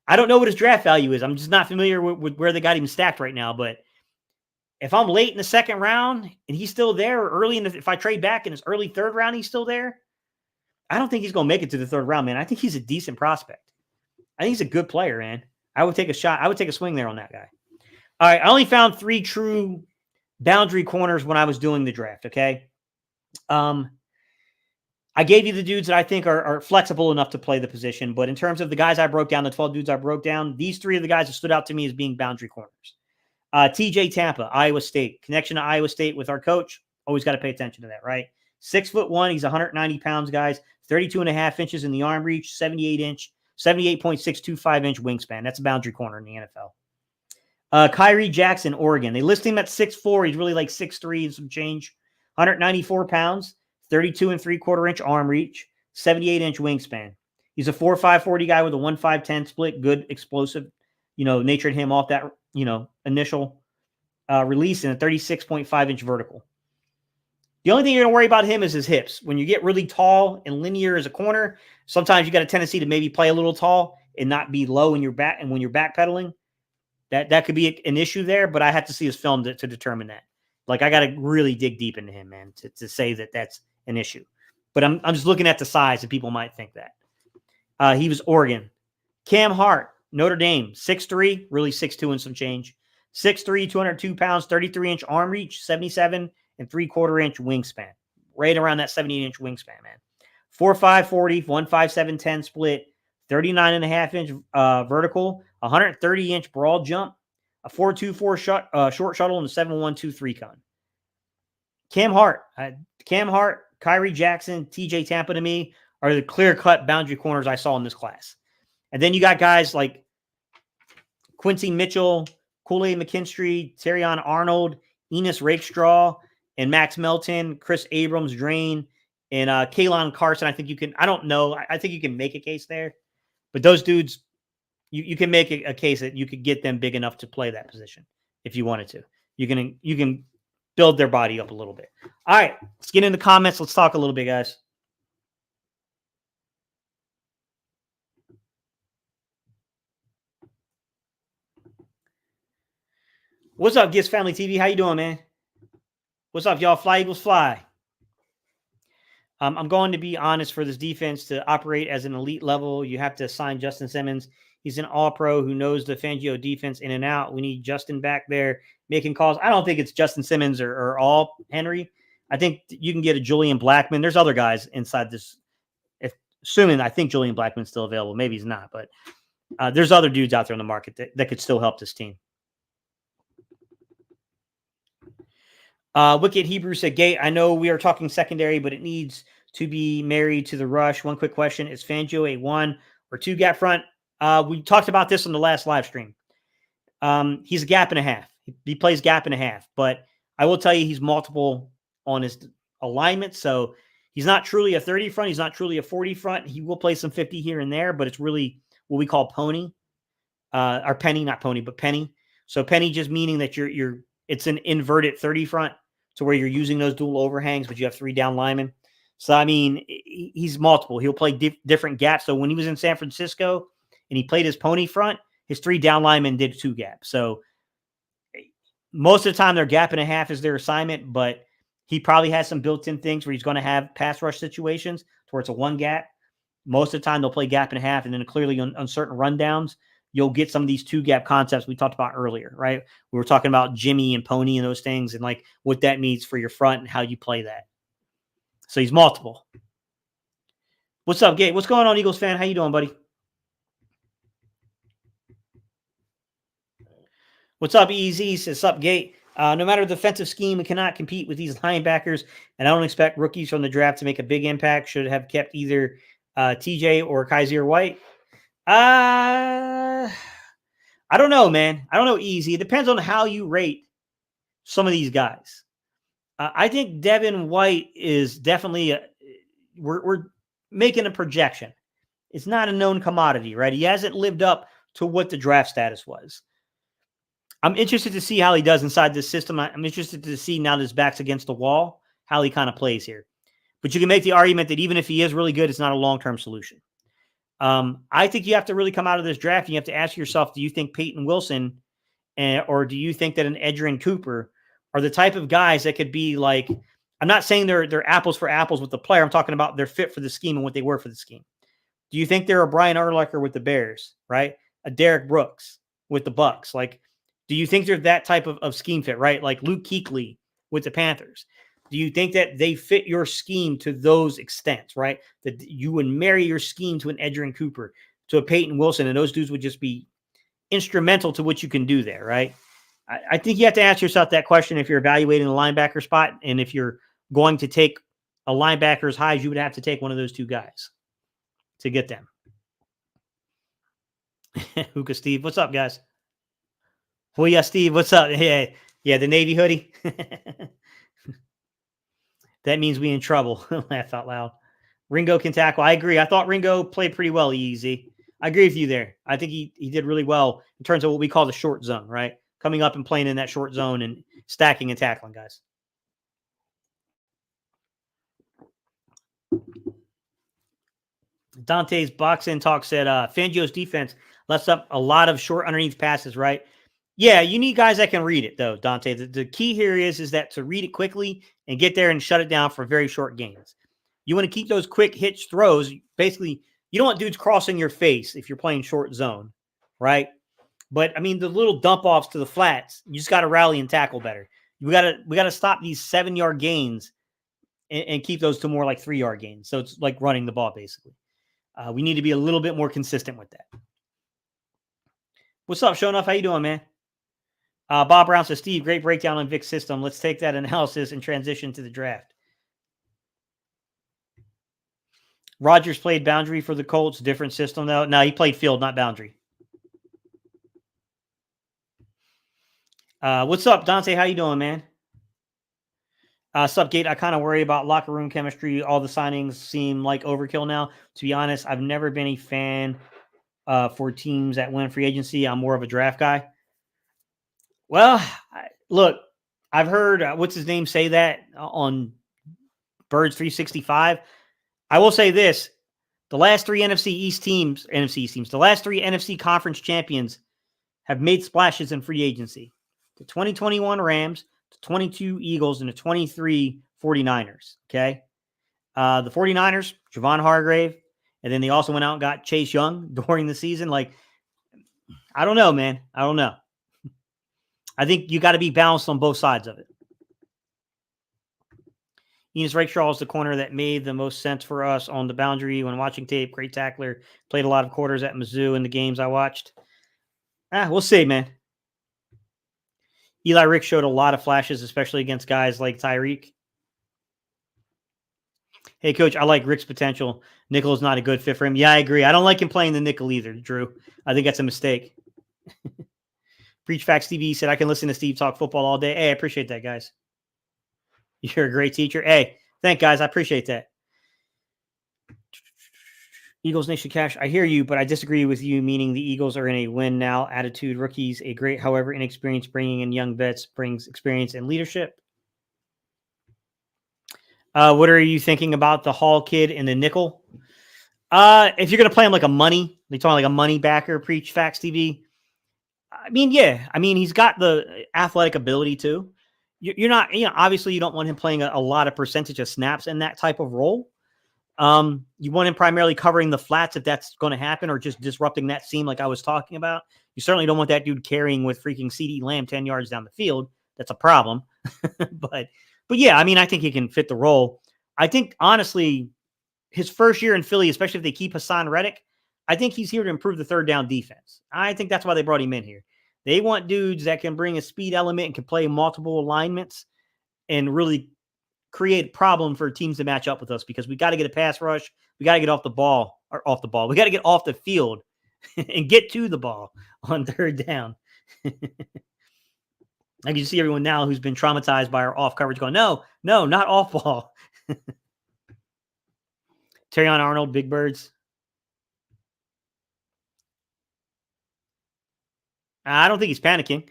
I don't know what his draft value is. I'm just not familiar with where they got him stacked right now. But if I'm late in the second round and he's still there, or early if I trade back in his early third round, he's still there, I don't think he's going to make it to the third round, man. I think he's a decent prospect. I think he's a good player, man. I would take a shot. I would take a swing there on that guy. All right, I only found 3 true boundary corners when I was doing the draft, okay? I I gave you the dudes that I think are flexible enough to play the position. But in terms of the guys I broke down, the 12 dudes I broke down, these 3 of the guys that stood out to me as being boundary corners. TJ Tampa, Iowa State. Connection to Iowa State with our coach. Always got to pay attention to that, right? 6'1", he's 190 pounds, guys. 32 and a half inches in the arm reach, 78.625 inch wingspan. That's a boundary corner in the NFL. Kyrie Jackson, Oregon. They list him at 6'4". He's really like 6'3" and some change. 194 pounds, 32 and 3/4 inch arm reach, 78 inch wingspan. He's a 4.5 40 guy with a 1.5 10 split. Good explosive, nature to him off that, initial release, and a 36.5 inch vertical. The only thing you're going to worry about him is his hips. When you get really tall and linear as a corner, sometimes you got a tendency to maybe play a little tall and not be low in your back. And when you're backpedaling, that could be an issue there. But I have to see his film to determine that. Like, I got to really dig deep into him, man, to say that that's an issue. But I'm just looking at the size, and people might think that. He was Oregon. Cam Hart, Notre Dame, 6'3", really 6'2" and some change. 6'3", 202 pounds, 33 inch arm reach, 77 and 3/4 inch wingspan. Right around that 78 inch wingspan, man. 4.5 40, 1.5 10 split, 39 and a half inch vertical, 130 inch broad jump, a 4.24 short shuttle, and a 7.123 con. Cam Hart, Kyrie Jackson, TJ Tampa to me are the clear-cut boundary corners I saw in this class. And then you got guys like Quinyon Mitchell, Kool-Aid McKinstry, Terrion Arnold, Enos Rakestraw, and Max Melton, Chris Abrams, Drain, and Kalon Carson. I think you can, I don't know. I think you can make a case there. But those dudes, you can make a case that you could get them big enough to play that position if you wanted to. You can build their body up a little bit. All right, let's get in the comments. Let's talk a little bit, guys. What's up, Gifts Family TV? How you doing, man? What's up, y'all? Fly Eagles fly. I'm going to be honest, for this defense to operate as an elite level, you have to sign Justin Simmons. He's an all-pro who knows the Fangio defense in and out. We need Justin back there making calls. I don't think it's Justin Simmons or all Henry. I think you can get a Julian Blackmon. There's other guys inside this. Assuming I think Julian Blackmon's still available. Maybe he's not, but there's other dudes out there in the market that could still help this team. Wicked Hebrew said, Gate, I know we are talking secondary, but it needs to be married to the rush. One quick question. Is Fangio a 1 or 2 gap front? We talked about this on the last live stream. He's a gap and a half. He plays gap and a half, but I will tell you he's multiple on his alignment. So he's not truly a 30 front. He's not truly a 40 front. He will play some 50 here and there, but it's really what we call pony, or penny, not pony, but penny. So penny just meaning that it's an inverted 30 front to where you're using those dual overhangs, but you have 3 down linemen. So, I mean, he's multiple. He'll play different gaps. So when he was in San Francisco and he played his pony front, his 3 down linemen did 2 gaps. So most of the time their gap and a half is their assignment, but he probably has some built-in things where he's going to have pass rush situations where it's a 1 gap. Most of the time they'll play gap and a half, and then clearly on certain rundowns, you'll get some of these 2 gap concepts we talked about earlier, right? We were talking about Jimmy and Pony and those things and like what that means for your front and how you play that. So he's multiple. What's up, Gabe? What's going on, Eagles fan? How you doing, buddy? What's up, EZ? Says, up, Gate. No matter the defensive scheme, we cannot compete with these linebackers, and I don't expect rookies from the draft to make a big impact. Should have kept either TJ or Kaiser White. I don't know, man. I don't know, easy. It depends on how you rate some of these guys. I think Devin White is definitely we're making a projection. It's not a known commodity, right? He hasn't lived up to what the draft status was. I'm interested to see how he does inside this system. I'm interested to see now that his back's against the wall, how he kind of plays here. But you can make the argument that even if he is really good, it's not a long-term solution. I think you have to really come out of this draft and you have to ask yourself, do you think Peyton Wilson or do you think that an Edgerrin Cooper are the type of guys that could be like, I'm not saying they're apples for apples with the player. I'm talking about they're fit for the scheme and what they were for the scheme. Do you think they're a Brian Urlacher with the Bears, right? A Derek Brooks with the Bucks? Like, do you think they're that type of scheme fit, right? Like Luke Kuechly with the Panthers. Do you think that they fit your scheme to those extents, right? That you would marry your scheme to an Edgerrin Cooper, to a Peyton Wilson, and those dudes would just be instrumental to what you can do there, right? I think you have to ask yourself that question if you're evaluating a linebacker spot, and if you're going to take a linebacker as high as you would have to take one of those two guys to get them. Hookah Steve, what's up, guys? Well, yeah, Steve, what's up? Yeah, the Navy hoodie. That means we in trouble. Laugh out loud. Ringo can tackle. I agree. I thought Ringo played pretty well, easy. I agree with you there. I think he did really well in terms of what we call the short zone, right? Coming up and playing in that short zone and stacking and tackling guys. Dante's boxing talk said Fangio's defense lets up a lot of short underneath passes, right? Yeah, you need guys that can read it, though, Dante. The key here is that to read it quickly and get there and shut it down for very short gains. You want to keep those quick hitch throws. Basically, you don't want dudes crossing your face if you're playing short zone, right? But I mean, the little dump offs to the flats, you just got to rally and tackle better. We got to stop these 7-yard gains and keep those to more like 3-yard gains. So it's like running the ball, basically. We need to be a little bit more consistent with that. What's up, Shonuff? How you doing, man? Bob Brown says, Steve, great breakdown on Vic's system. Let's take that analysis and transition to the draft. Rodgers played boundary for the Colts. Different system, though. No, he played field, not boundary. What's up, Dante? How you doing, man? Sup, Gate. I kind of worry about locker room chemistry. All the signings seem like overkill now. To be honest, I've never been a fan for teams that win free agency. I'm more of a draft guy. Well, look, I've heard what's his name say that on Birds 365. I will say this: the last three NFC East teams, the last three NFC conference champions have made splashes in free agency. The 2021 Rams, the 22 Eagles, and the 23 49ers. Okay. The 49ers, Javon Hargrave, and then they also went out and got Chase Young during the season. Like, I don't know, man. I don't know. I think you got to be balanced on both sides of it. Enos Rakeshaw is the corner that made the most sense for us on the boundary when watching tape. Great tackler. Played a lot of quarters at Mizzou in the games I watched. We'll see, man. Eli Rick showed a lot of flashes, especially against guys like Tyreek. Hey, Coach, I like Rick's potential. Nickel is not a good fit for him. Yeah, I agree. I don't like him playing the nickel either, Drew. I think that's a mistake. Preach Facts TV said, I can listen to Steve talk football all day. Hey, I appreciate that, guys. You're a great teacher. Hey, thank guys. I appreciate that. Eagles Nation Cash, I hear you, but I disagree with you, meaning the Eagles are in a win now attitude. Rookies, a great, however, inexperienced, bringing in young vets brings experience and leadership. What are you thinking about the Hall kid and the nickel? If you're going to play him like a money, they talking like a money backer, Preach Facts TV. I mean, yeah. I mean, he's got the athletic ability too. You're not, obviously you don't want him playing a lot of percentage of snaps in that type of role. You want him primarily covering the flats if that's going to happen, or just disrupting that seam like I was talking about. You certainly don't want that dude carrying with freaking CeeDee Lamb 10 yards down the field. That's a problem. But yeah, I mean, I think he can fit the role. I think, honestly, his first year in Philly, especially if they keep Hassan Reddick, I think he's here to improve the third down defense. I think that's why they brought him in here. They want dudes that can bring a speed element and can play multiple alignments and really create a problem for teams to match up with us, because we got to get a pass rush. We got to get off the ball. We got to get off the field and get to the ball on third down. I can see everyone now who's been traumatized by our off coverage going, no, not off ball. Terrion Arnold, Big Birds. I don't think he's panicking.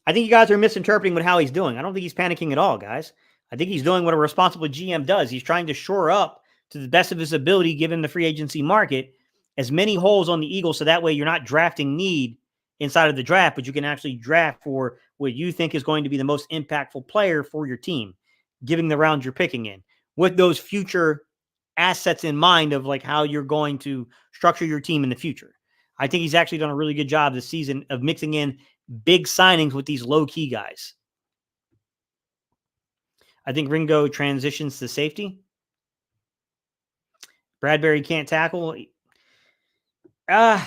I think you guys are misinterpreting how he's doing. I don't think he's panicking at all, guys. I think he's doing what a responsible GM does. He's trying to shore up to the best of his ability, given the free agency market, as many holes on the Eagles, so that way you're not drafting need inside of the draft, but you can actually draft for what you think is going to be the most impactful player for your team, giving the round you're picking in, with those future assets in mind of like how you're going to structure your team in the future. I think he's actually done a really good job this season of mixing in big signings with these low-key guys. I think Ringo transitions to safety. Bradbury can't tackle. Yeah,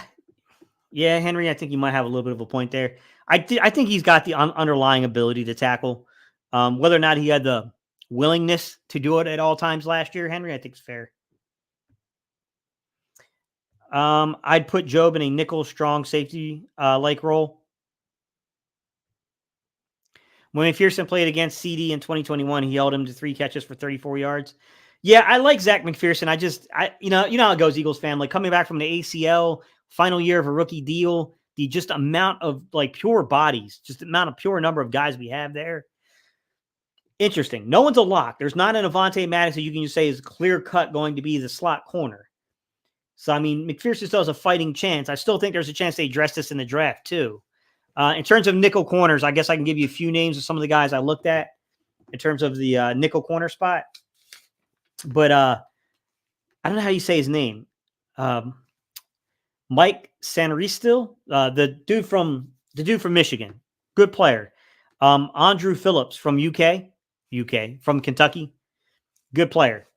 Henry, I think you might have a little bit of a point there. I think he's got the underlying ability to tackle. Whether or not he had the willingness to do it at all times last year, Henry, I think it's fair. I'd put Job in a nickel strong safety like role. When McPherson played against CD in 2021, he held him to 3 catches for 34 yards. Yeah, I like Zach McPherson. You know how it goes, Eagles fan. Like coming back from the ACL, final year of a rookie deal, the just amount of like pure bodies, just the amount of pure number of guys we have there. Interesting. No one's a lock. There's not an Avonte Maddox that you can just say is clear cut going to be the slot corner. So, I mean, McPherson still has a fighting chance. I still think there's a chance they address this in the draft, too. In terms of nickel corners, I guess I can give you a few names of some of the guys I looked at in terms of the nickel corner spot. But I don't know how you say his name. Mike Sanristil, the dude from Michigan, good player. Andrew Phillips from UK, from Kentucky, good player.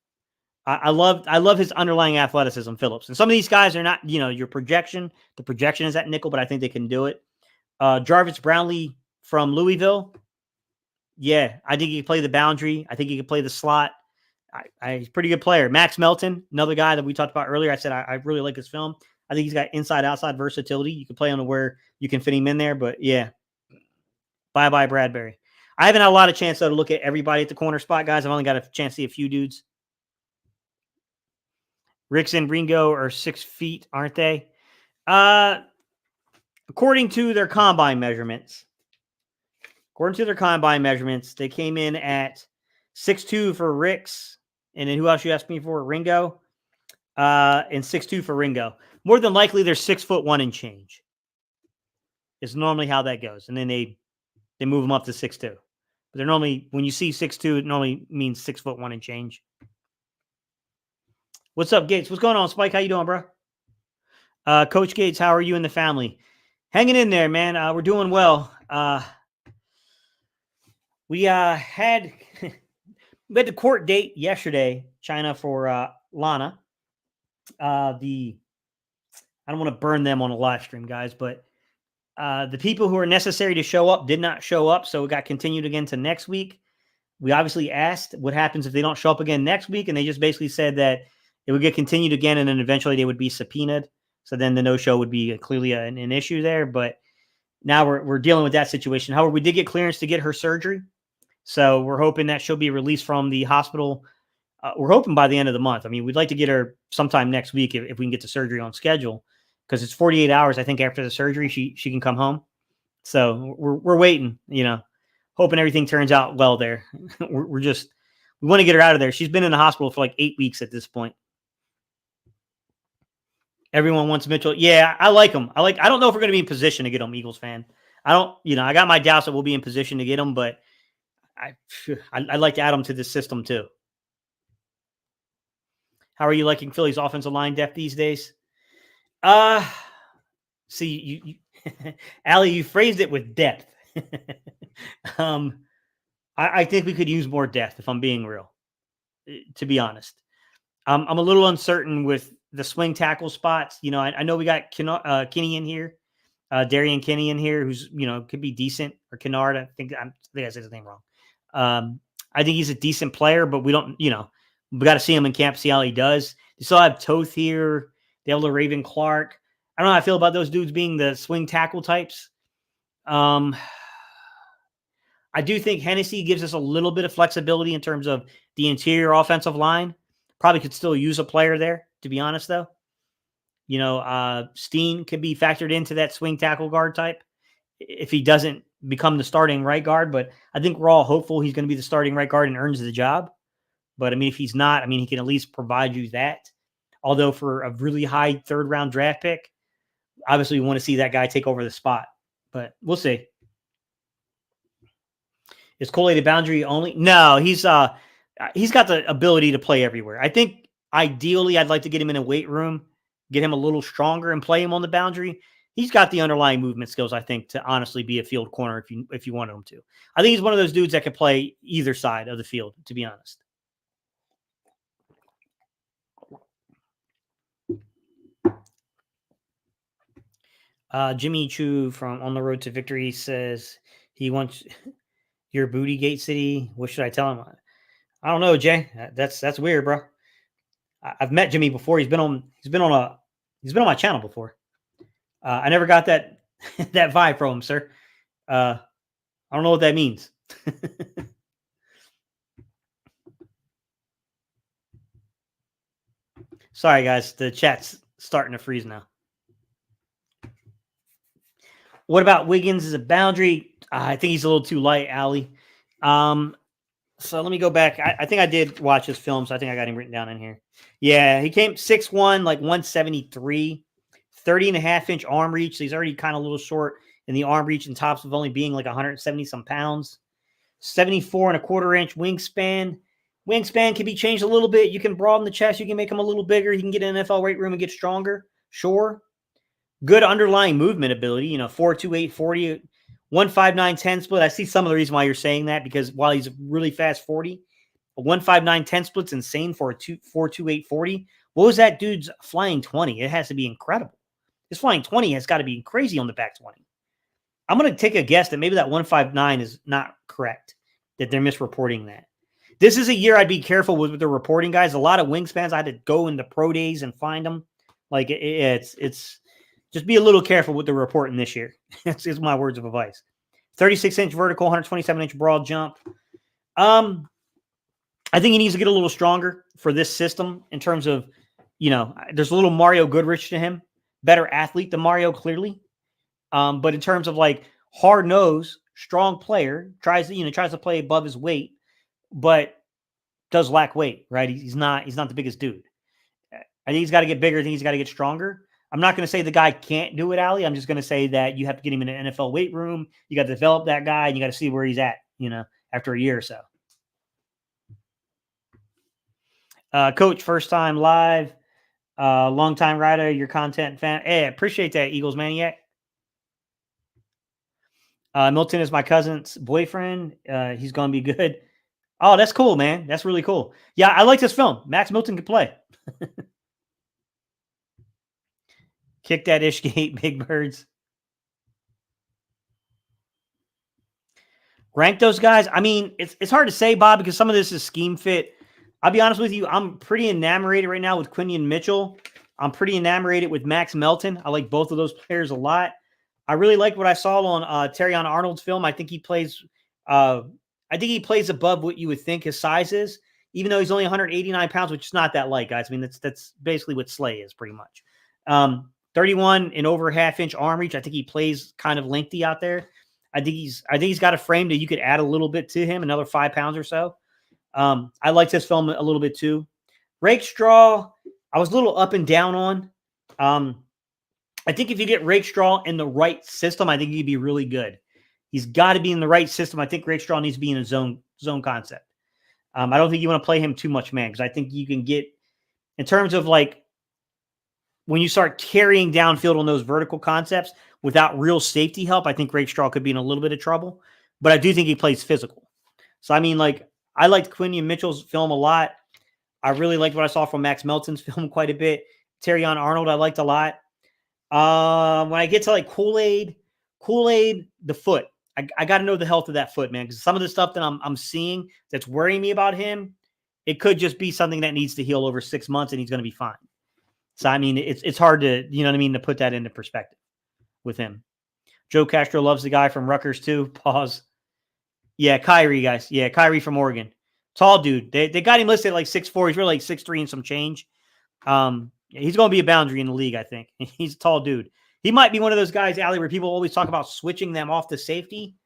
I love his underlying athleticism, Phillips. And some of these guys are not, your projection. The projection is at nickel, but I think they can do it. Jarvis Brownlee from Louisville. Yeah, I think he can play the boundary. I think he can play the slot. He's a pretty good player. Max Melton, another guy that we talked about earlier. I said I really like his film. I think he's got inside-outside versatility. You can play on where you can fit him in there, but yeah. Bye-bye, Bradbury. I haven't had a lot of chance, though, to look at everybody at the corner spot, guys. I've only got a chance to see a few dudes. Ricks and Ringo are 6 feet, aren't they? According to their combine measurements, they came in at 6'2" for Ricks. And then who else you asked me for? Ringo. And 6'2" for Ringo. More than likely, they're 6'1" and change. It's normally how that goes. And then they move them up to 6'2". But they're normally, when you see 6'2", it normally means 6'1" and change. What's up, Gates? What's going on, Spike? How you doing, bro? Coach Gates, how are you and the family? Hanging in there, man. We're doing well. We had the court date yesterday, China, for Lana. I don't want to burn them on a live stream, guys, but the people who are necessary to show up did not show up, so it got continued again to next week. We obviously asked what happens if they don't show up again next week, and they just basically said that it would get continued again, and then eventually they would be subpoenaed. So then the no-show would be clearly an issue there. But now we're dealing with that situation. However, we did get clearance to get her surgery. So we're hoping that she'll be released from the hospital. We're hoping by the end of the month. I mean, we'd like to get her sometime next week if we can get the surgery on schedule, because it's 48 hours, I think, after the surgery, she can come home. So we're waiting, hoping everything turns out well there. we want to get her out of there. She's been in the hospital for like 8 weeks at this point. Everyone wants Mitchell. Yeah, I like him. I don't know if we're going to be in position to get him, Eagles fan. I got my doubts that we'll be in position to get him, but I'd like to add him to this system too. How are you liking Philly's offensive line depth these days? See, you Allie, you phrased it with depth. I think we could use more depth, if I'm being real, to be honest. I'm a little uncertain with the swing tackle spots. I know we got Kinney in here, Darian Kinney in here, who's, could be decent, or Kennard. I think I said his name wrong. I think he's a decent player, but we don't, we got to see him in camp, see how he does. They still have Toth here. They have Raven Clark. I don't know how I feel about those dudes being the swing tackle types. I do think Hennessy gives us a little bit of flexibility in terms of the interior offensive line. Probably could still use a player there, to be honest, though. Steen could be factored into that swing tackle guard type if he doesn't become the starting right guard. But I think we're all hopeful he's going to be the starting right guard and earns the job. But, if he's not, he can at least provide you that. Although for a really high third-round draft pick, obviously we want to see that guy take over the spot. But we'll see. Is Coley the boundary only? No, he's got the ability to play everywhere. I think ideally I'd like to get him in a weight room, get him a little stronger and play him on the boundary. he's got the underlying movement skills, I think, to honestly be a field corner if you wanted him to. I think he's one of those dudes that could play either side of the field, to be honest. Jimmy Chu from On the Road to Victory says he wants your booty gate city. What should I tell him? I don't know, Jay. That's weird, bro. I've met Jimmy before. He's been on my channel before. I never got that that vibe from him, sir. I don't know what that means. Sorry, guys. The chat's starting to freeze now. What about Wiggins as a boundary? I think he's a little too light, Allie. So let me go back. I think I did watch his film, so I think I got him written down in here. Yeah, he came 6'1", like 173, 30.5-inch arm reach. So he's already kind of a little short in the arm reach and tops of only being like 170-some pounds. 74.25-inch wingspan. Wingspan can be changed a little bit. You can broaden the chest. You can make him a little bigger. He can get in an NFL weight room and get stronger. Sure. Good underlying movement ability. 4.28, 40, 1.59, 10 split. I see some of the reason why you're saying that, because while he's a really fast 40, a 1.59, 10 split's insane for a 4.28, 40. What was that dude's flying 20? It has to be incredible. His flying 20 has got to be crazy on the back 20. I'm going to take a guess that maybe that 1.59 is not correct, that they're misreporting that. This is a year I'd be careful with the reporting, guys. A lot of wingspans, I had to go into pro days and find them. Like it's just be a little careful with the reporting this year. That's my words of advice. 36-inch vertical, 127-inch broad jump. I think he needs to get a little stronger for this system in terms of, there's a little Mario Goodrich to him. Better athlete than Mario, clearly. But in terms of like hard nose, strong player, tries to play above his weight, but does lack weight, right? He's not the biggest dude. I think he's got to get bigger. I think he's got to get stronger. I'm not going to say the guy can't do it, Ali. I'm just going to say that you have to get him in an NFL weight room. You got to develop that guy, and you got to see where he's at, after a year or so. Coach, first time live, long time rider, your content fan. Hey, I appreciate that, Eagles Maniac. Milton is my cousin's boyfriend. He's going to be good. Oh, that's cool, man. That's really cool. Yeah, I like this film. Max Melton can play. Kick that ish gate, big birds. Rank those guys. I mean, it's hard to say, Bob, because some of this is scheme fit. I'll be honest with you. I'm pretty enamored right now with Quinyon Mitchell. I'm pretty enamored with Max Melton. I like both of those players a lot. I really like what I saw on Terrion Arnold's film. I think he plays above what you would think his size is, even though he's only 189 pounds, which is not that light, guys. I mean, that's basically what Slay is, pretty much. 31 and over half-inch arm reach. I think he plays kind of lengthy out there. I think he's got a frame that you could add a little bit to him, another 5 pounds or so. I liked his film a little bit too. Rakestraw, I was a little up and down on. I think if you get Rakestraw in the right system, I think he'd be really good. He's got to be in the right system. I think Rakestraw needs to be in a zone concept. I don't think you want to play him too much, man, because I think you can get, in terms of like, when you start carrying downfield on those vertical concepts without real safety help, I think Rakestraw could be in a little bit of trouble. But I do think he plays physical. So, I mean, like, I liked Quinyon Mitchell's film a lot. I really liked what I saw from Max Melton's film quite a bit. Terrion Arnold, I liked a lot. When I get to like Kool-Aid, the foot. I got to know the health of that foot, man, because some of the stuff that I'm seeing that's worrying me about him, it could just be something that needs to heal over 6 months, and he's going to be fine. So, I mean, it's hard to, to put that into perspective with him. Joe Castro loves the guy from Rutgers too. Pause. Yeah, Kyrie, guys. Yeah, Kyrie from Oregon. Tall dude. They got him listed at like 6'4". He's really like 6'3" and some change. He's going to be a boundary in the league, I think. He's a tall dude. He might be one of those guys, Allie, where people always talk about switching them off to safety.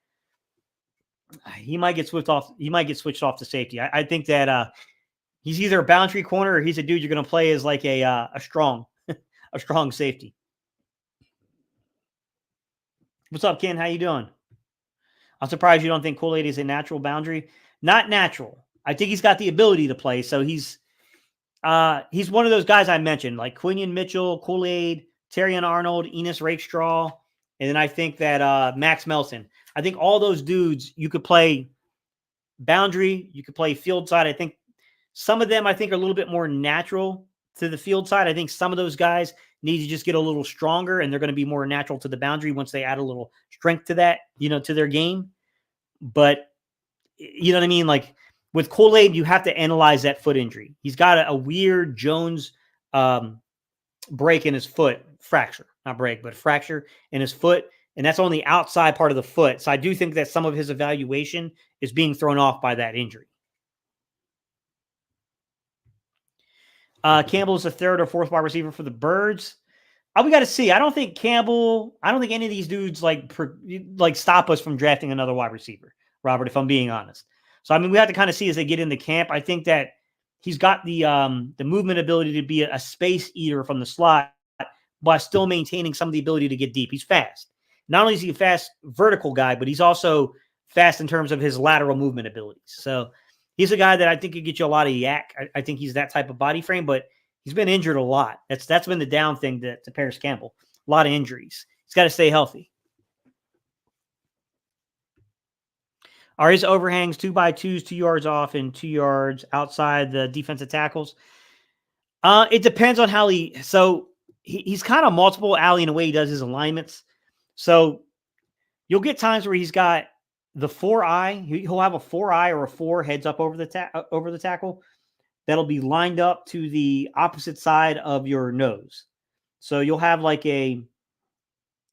He might get switched off. He might get switched off to safety. I think that he's either a boundary corner or he's a dude you're going to play as like a strong safety. What's up, Ken? How you doing? I'm surprised you don't think Kool-Aid is a natural boundary. Not natural. I think he's got the ability to play. So he's one of those guys I mentioned, like Quinyon Mitchell, Kool-Aid, Terrion Arnold, Enos Rakestraw, and then I think that Max Melton. I think all those dudes, you could play boundary, you could play field side. I think some of them, I think, are a little bit more natural to the field side. I think some of those guys need to just get a little stronger, and they're going to be more natural to the boundary once they add a little strength to that, to their game. But you know what I mean? Like with Kool-Aid, you have to analyze that foot injury. He's got a weird Jones break in his foot, fracture, not break, but fracture in his foot. And that's on the outside part of the foot. So I do think that some of his evaluation is being thrown off by that injury. Campbell is the third or fourth wide receiver for the Birds. We got to see. I don't think any of these dudes like stop us from drafting another wide receiver, Robert, if I'm being honest. So, I mean, we have to kind of see as they get into camp. I think that he's got the movement ability to be a space eater from the slot, but still maintaining some of the ability to get deep. He's fast. Not only is he a fast vertical guy, but he's also fast in terms of his lateral movement abilities. So he's a guy that I think could get you a lot of yak. I think he's that type of body frame, but he's been injured a lot. That's been the down thing to Paris Campbell. A lot of injuries. He's got to stay healthy. Are his overhangs 2x2s, 2 yards off and 2 yards outside the defensive tackles? It depends on how he's kind of multiple alley in the way he does his alignments. So you'll get times where he's got the 4-eye. He'll have a 4-eye or a 4 heads up over the tackle that'll be lined up to the opposite side of your nose. So you'll have a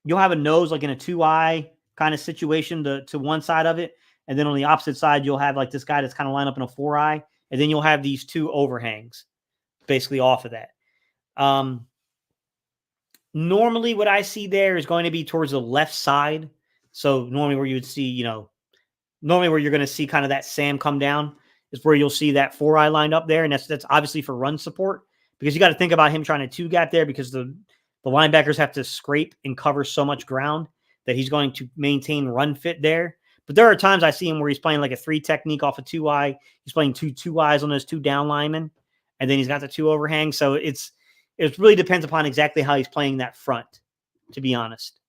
nose like in a 2-eye kind of situation to one side of it. And then on the opposite side, you'll have like this guy that's kind of lined up in a 4-eye. And then you'll have these 2 overhangs basically off of that. Normally what I see there is going to be towards the left side. So normally where you would see, normally where you're going to see kind of that Sam come down is where you'll see that 4-eye lined up there. And that's obviously for run support, because you got to think about him trying to 2-gap there, because the linebackers have to scrape and cover so much ground that he's going to maintain run fit there. But there are times I see him where he's playing like a 3 technique off a 2-eye. He's playing 2 eyes on those 2 down linemen, and then he's got the 2 overhangs. So it really depends upon exactly how he's playing that front, to be honest.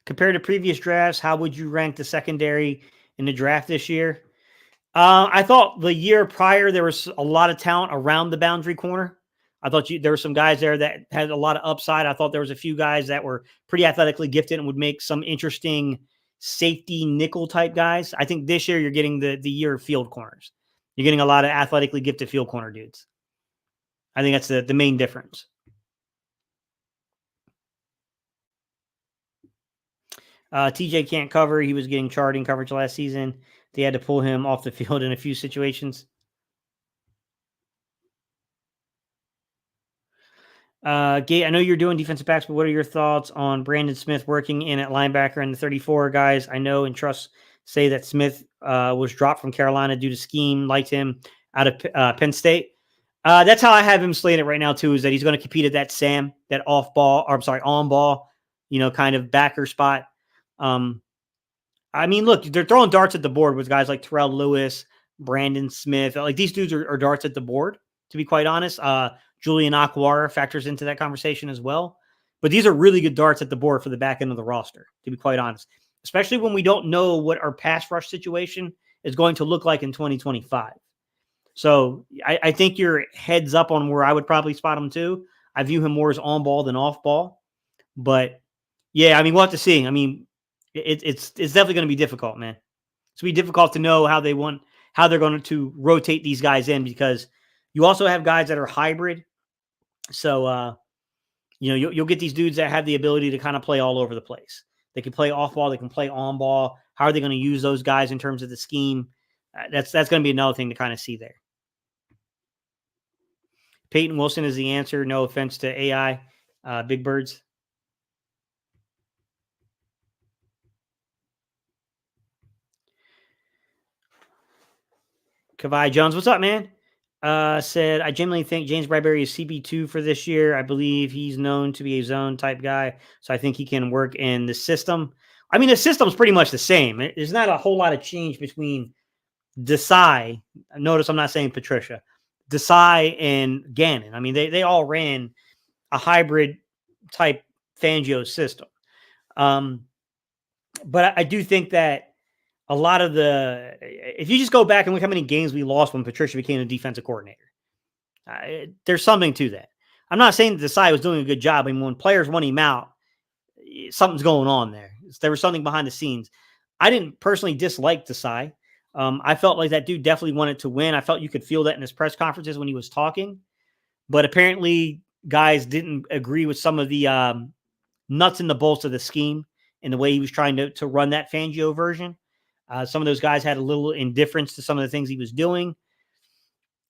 Compared to previous drafts, how would you rank the secondary in the draft this year? I thought the year prior, there was a lot of talent around the boundary corner. I thought there were some guys there that had a lot of upside. I thought there was a few guys that were pretty athletically gifted and would make some interesting safety nickel type guys. I think this year you're getting the year of field corners. You're getting a lot of athletically gifted field corner dudes. I think that's the main difference. TJ can't cover. He was getting charting coverage last season. They had to pull him off the field in a few situations. Gate, I know you're doing defensive backs, but what are your thoughts on Brandon Smith working in at linebacker and the 34 guys I know and trust say that Smith was dropped from Carolina due to scheme, liked him out of Penn State? That's how I have him slated right now too, is that he's going to compete at that Sam, that on ball, kind of backer spot. I mean, look, they're throwing darts at the board with guys like Terrell Lewis, Brandon Smith. Like these dudes are darts at the board, to be quite honest. Julian Akwara factors into that conversation as well. But these are really good darts at the board for the back end of the roster, to be quite honest, especially when we don't know what our pass rush situation is going to look like in 2025. So I think your heads up on where I would probably spot him too. I view him more as on ball than off ball. But yeah, I mean, we'll have to see. I mean, it's definitely going to be difficult, man. It's going to be difficult to know how they're going to rotate these guys in, because you also have guys that are hybrid. So, you'll get these dudes that have the ability to kind of play all over the place. They can play off ball. They can play on ball. How are they going to use those guys in terms of the scheme? That's going to be another thing to kind of see there. Peyton Wilson is the answer. No offense to AI, Big Birds. Kavai Jones, what's up, man? Said, I genuinely think James Bradbury is CB2 for this year. I believe he's known to be a zone type guy, so I think he can work in the system. I mean, the system's pretty much the same. There's not a whole lot of change between Desai. Notice I'm not saying Patricia. Desai and Gannon. I mean, they all ran a hybrid type Fangio system. But I do think that a lot of if you just go back and look how many games we lost when Patricia became the defensive coordinator, there's something to that. I'm not saying that Desai was doing a good job. I mean, when players want him out, something's going on there. There was something behind the scenes. I didn't personally dislike Desai. I felt like that dude definitely wanted to win. I felt you could feel that in his press conferences when he was talking. But apparently, guys didn't agree with some of the nuts and the bolts of the scheme and the way he was trying to run that Fangio version. Some of those guys had a little indifference to some of the things he was doing.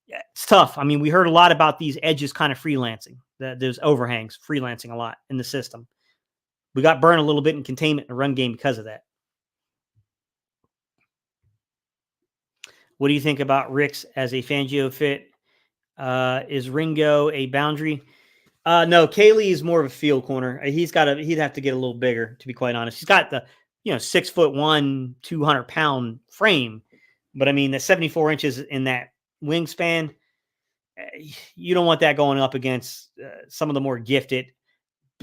Yeah, it's tough. I mean, we heard a lot about these edges kind of freelancing, those overhangs freelancing a lot in the system. We got burned a little bit in containment in the run game because of that. What do you think about Ricks as a Fangio fit? Is Ringo a boundary? No, Kaylee is more of a field corner. He'd have to get a little bigger, to be quite honest. He's got the 6'1", 200-pound frame, but I mean the 74 inches in that wingspan, you don't want that going up against some of the more gifted,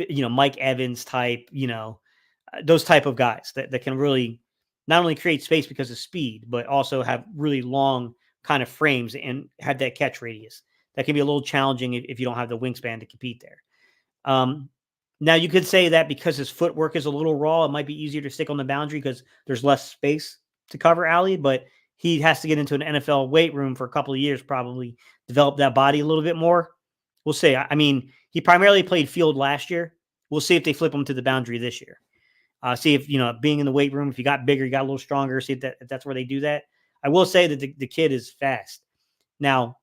Mike Evans type, those type of guys that can really not only create space because of speed, but also have really long kind of frames and have that catch radius. That can be a little challenging if you don't have the wingspan to compete there. Now, you could say that because his footwork is a little raw, it might be easier to stick on the boundary because there's less space to cover Ali, but he has to get into an NFL weight room for a couple of years, probably develop that body a little bit more. We'll see. I mean, he primarily played field last year. We'll see if they flip him to the boundary this year. See if, being in the weight room, if you got bigger, you got a little stronger, see if that's where they do that. I will say that the kid is fast. Now,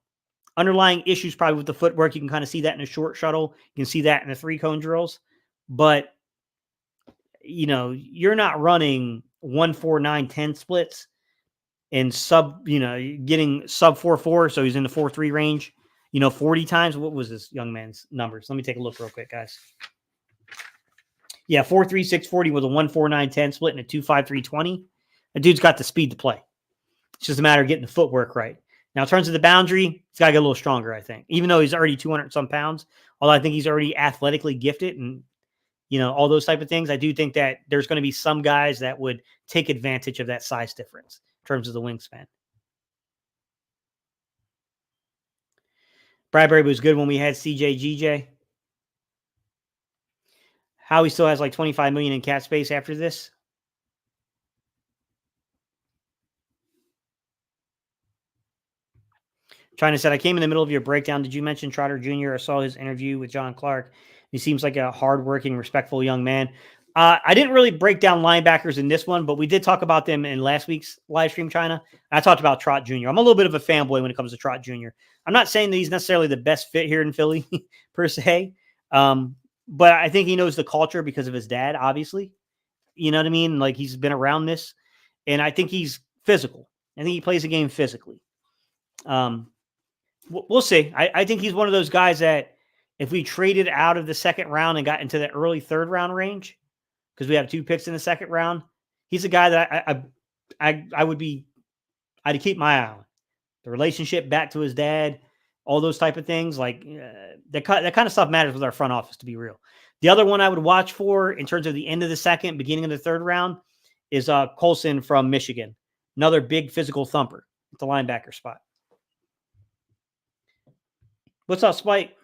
underlying issues probably with the footwork, you can kind of see that in a short shuttle. You can see that in the 3-cone drills. But, you're not running 1-4-9-10 splits and getting sub 4-4. So he's in the 4-3 range, 40 times. What was this young man's numbers? Let me take a look real quick, guys. Yeah, 4-3, 640 with a 1-4-9-10 split and a 2-5-3-20. The dude's got the speed to play. It's just a matter of getting the footwork right. Now, in terms of the boundary, he's got to get a little stronger, I think. Even though he's already 200-some pounds, although I think he's already athletically gifted and, all those type of things, I do think that there's going to be some guys that would take advantage of that size difference in terms of the wingspan. Bradbury was good when we had CJ GJ. Howie still has like $25 million in cap space after this. China said, I came in the middle of your breakdown. Did you mention Trotter Jr.? I saw his interview with John Clark. He seems like a hardworking, respectful young man. I didn't really break down linebackers in this one, but we did talk about them in last week's live stream, China. I talked about Trot Jr. I'm a little bit of a fanboy when it comes to Trot Jr. I'm not saying that he's necessarily the best fit here in Philly, per se. But I think he knows the culture because of his dad, obviously. You know what I mean? Like, he's been around this. And I think he's physical. I think he plays the game physically. We'll see. I think he's one of those guys that if we traded out of the second round and got into the early third round range, because we have 2 picks in the second round, he's a guy that I'd keep my eye on. The relationship back to his dad, all those type of things, like that kind of stuff matters with our front office, to be real. The other one I would watch for in terms of the end of the second, beginning of the third round is Colson from Michigan. Another big physical thumper at the linebacker spot. What's up, Spike?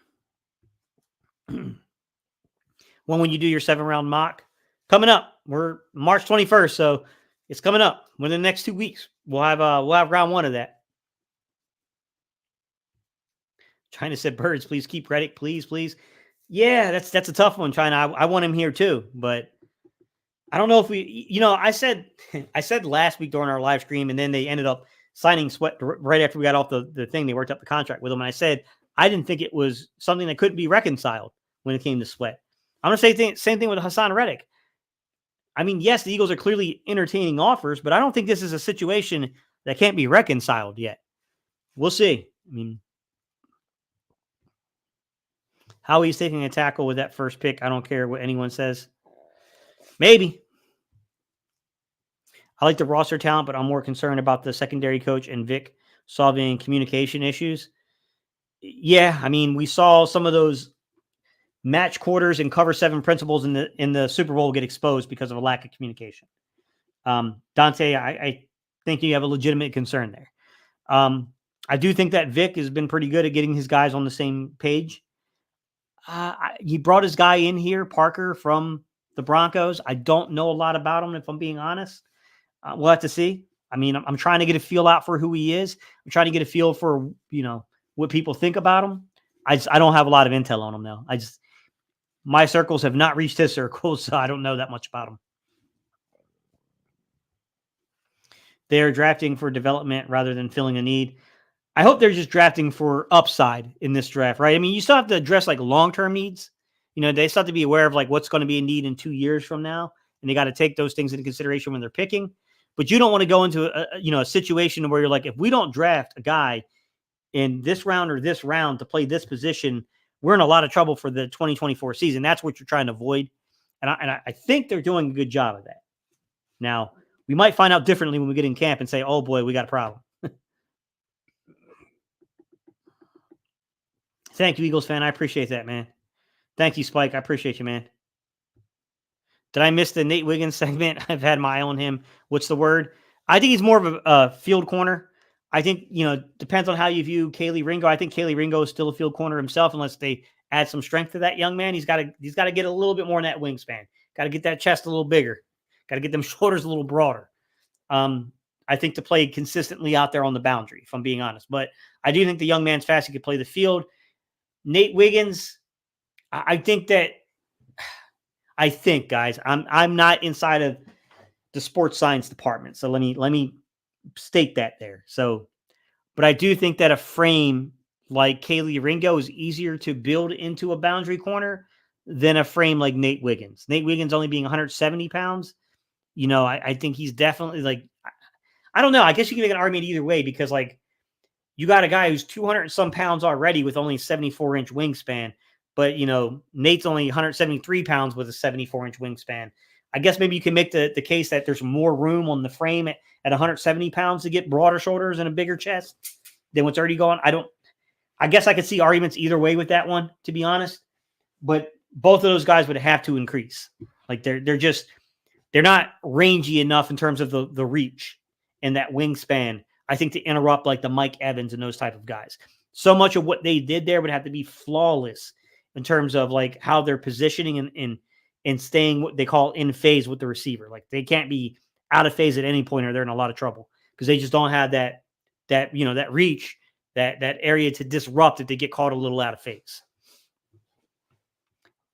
When you do your 7-round mock? Coming up. We're March 21st, so it's coming up. Within the next 2 weeks, we'll have round 1 of that. China said, Birds, please keep Reddick, please. Yeah, that's a tough one, China. I want him here too, but I don't know if we, I said last week during our live stream, and then they ended up signing Sweat right after we got off the thing. They worked up the contract with him, and I said I didn't think it was something that couldn't be reconciled when it came to Sweat. I'm going to say same thing with Hassan Reddick. I mean, yes, the Eagles are clearly entertaining offers, but I don't think this is a situation that can't be reconciled yet. We'll see. I mean, how he's taking a tackle with that first pick, I don't care what anyone says. Maybe. I like the roster talent, but I'm more concerned about the secondary coach and Vic solving communication issues. Yeah, I mean, we saw some of those match quarters and cover 7 principles in the Super Bowl get exposed because of a lack of communication. Dante, I think you have a legitimate concern there. I do think that Vic has been pretty good at getting his guys on the same page. He brought his guy in here, Parker from the Broncos. I don't know a lot about him, if I'm being honest. We'll have to see. I mean, I'm trying to get a feel out for who he is. I'm trying to get a feel for, what people think about him. I don't have a lot of intel on him though. My circles have not reached his circles, so I don't know that much about him. They're drafting for development rather than filling a need. I hope they're just drafting for upside in this draft, right? I mean, you still have to address like long-term needs. They still have to be aware of like what's going to be a need in 2 years from now, and they got to take those things into consideration when they're picking. But you don't want to go into a situation where you're like, if we don't draft a guy in this round or this round to play this position, we're in a lot of trouble for the 2024 season. That's what you're trying to avoid, and I think they're doing a good job of that. Now, we might find out differently when we get in camp and say, "Oh boy, we got a problem." Thank you, Eagles fan. I appreciate that, man. Thank you, Spike. I appreciate you, man. Did I miss the Nate Wiggins segment? I've had my eye on him. What's the word? I think he's more of a field corner. I think, depends on how you view Kaylee Ringo. I think Kaylee Ringo is still a field corner himself, unless they add some strength to that young man. He's got to get a little bit more in that wingspan. Got to get that chest a little bigger. Got to get them shoulders a little broader. I think to play consistently out there on the boundary, if I'm being honest. But I do think the young man's fast. He could play the field. Nate Wiggins, I think, guys, I'm not inside of the sports science department, so let me state that there. So, but I do think that a frame like Kaylee Ringo is easier to build into a boundary corner than a frame like Nate Wiggins. Nate Wiggins only being 170 pounds, I think he's definitely like, I don't know. I guess you can make an argument either way because like you got a guy who's 200 and some pounds already with only 74-inch wingspan. But, Nate's only 173 pounds with a 74-inch wingspan. I guess maybe you can make the case that there's more room on the frame at 170 pounds to get broader shoulders and a bigger chest than what's already going. I guess I could see arguments either way with that one, to be honest. But both of those guys would have to increase. Like they're not rangy enough in terms of the reach and that wingspan, I think, to interrupt like the Mike Evans and those type of guys. So much of what they did there would have to be flawless in terms of like how they're positioning and staying what they call in phase with the receiver. Like they can't be out of phase at any point or they're in a lot of trouble because they just don't have that reach, that area to disrupt if they get caught a little out of phase.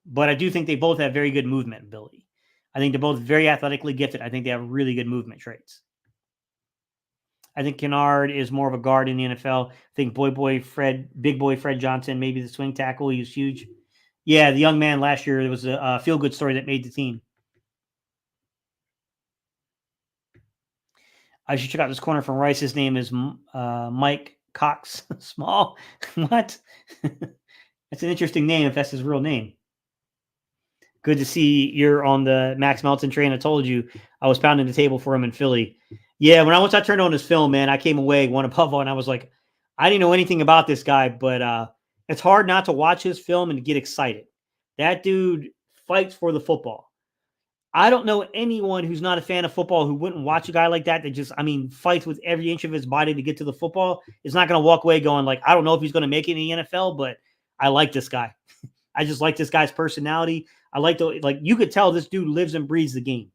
But I do think they both have very good movement ability. I think they're both very athletically gifted. I think they have really good movement traits. I think Kennard is more of a guard in the NFL. I think big boy Fred Johnson, maybe the swing tackle. He was huge. Yeah, the young man last year, it was a feel-good story that made the team. I should check out this corner from Rice. His name is Mike Cox Small. What? That's an interesting name if that's his real name. Good to see you're on the Max Melton train. I told you I was pounding the table for him in Philly. Yeah, once I turned on his film, man, I came away one above all, and I was like, I didn't know anything about this guy, but it's hard not to watch his film and get excited. That dude fights for the football. I don't know anyone who's not a fan of football who wouldn't watch a guy like that just, fights with every inch of his body to get to the football. Is not going to walk away going like, I don't know if he's going to make it in the NFL, but I like this guy. I just like this guy's personality. I like you could tell this dude lives and breathes the game.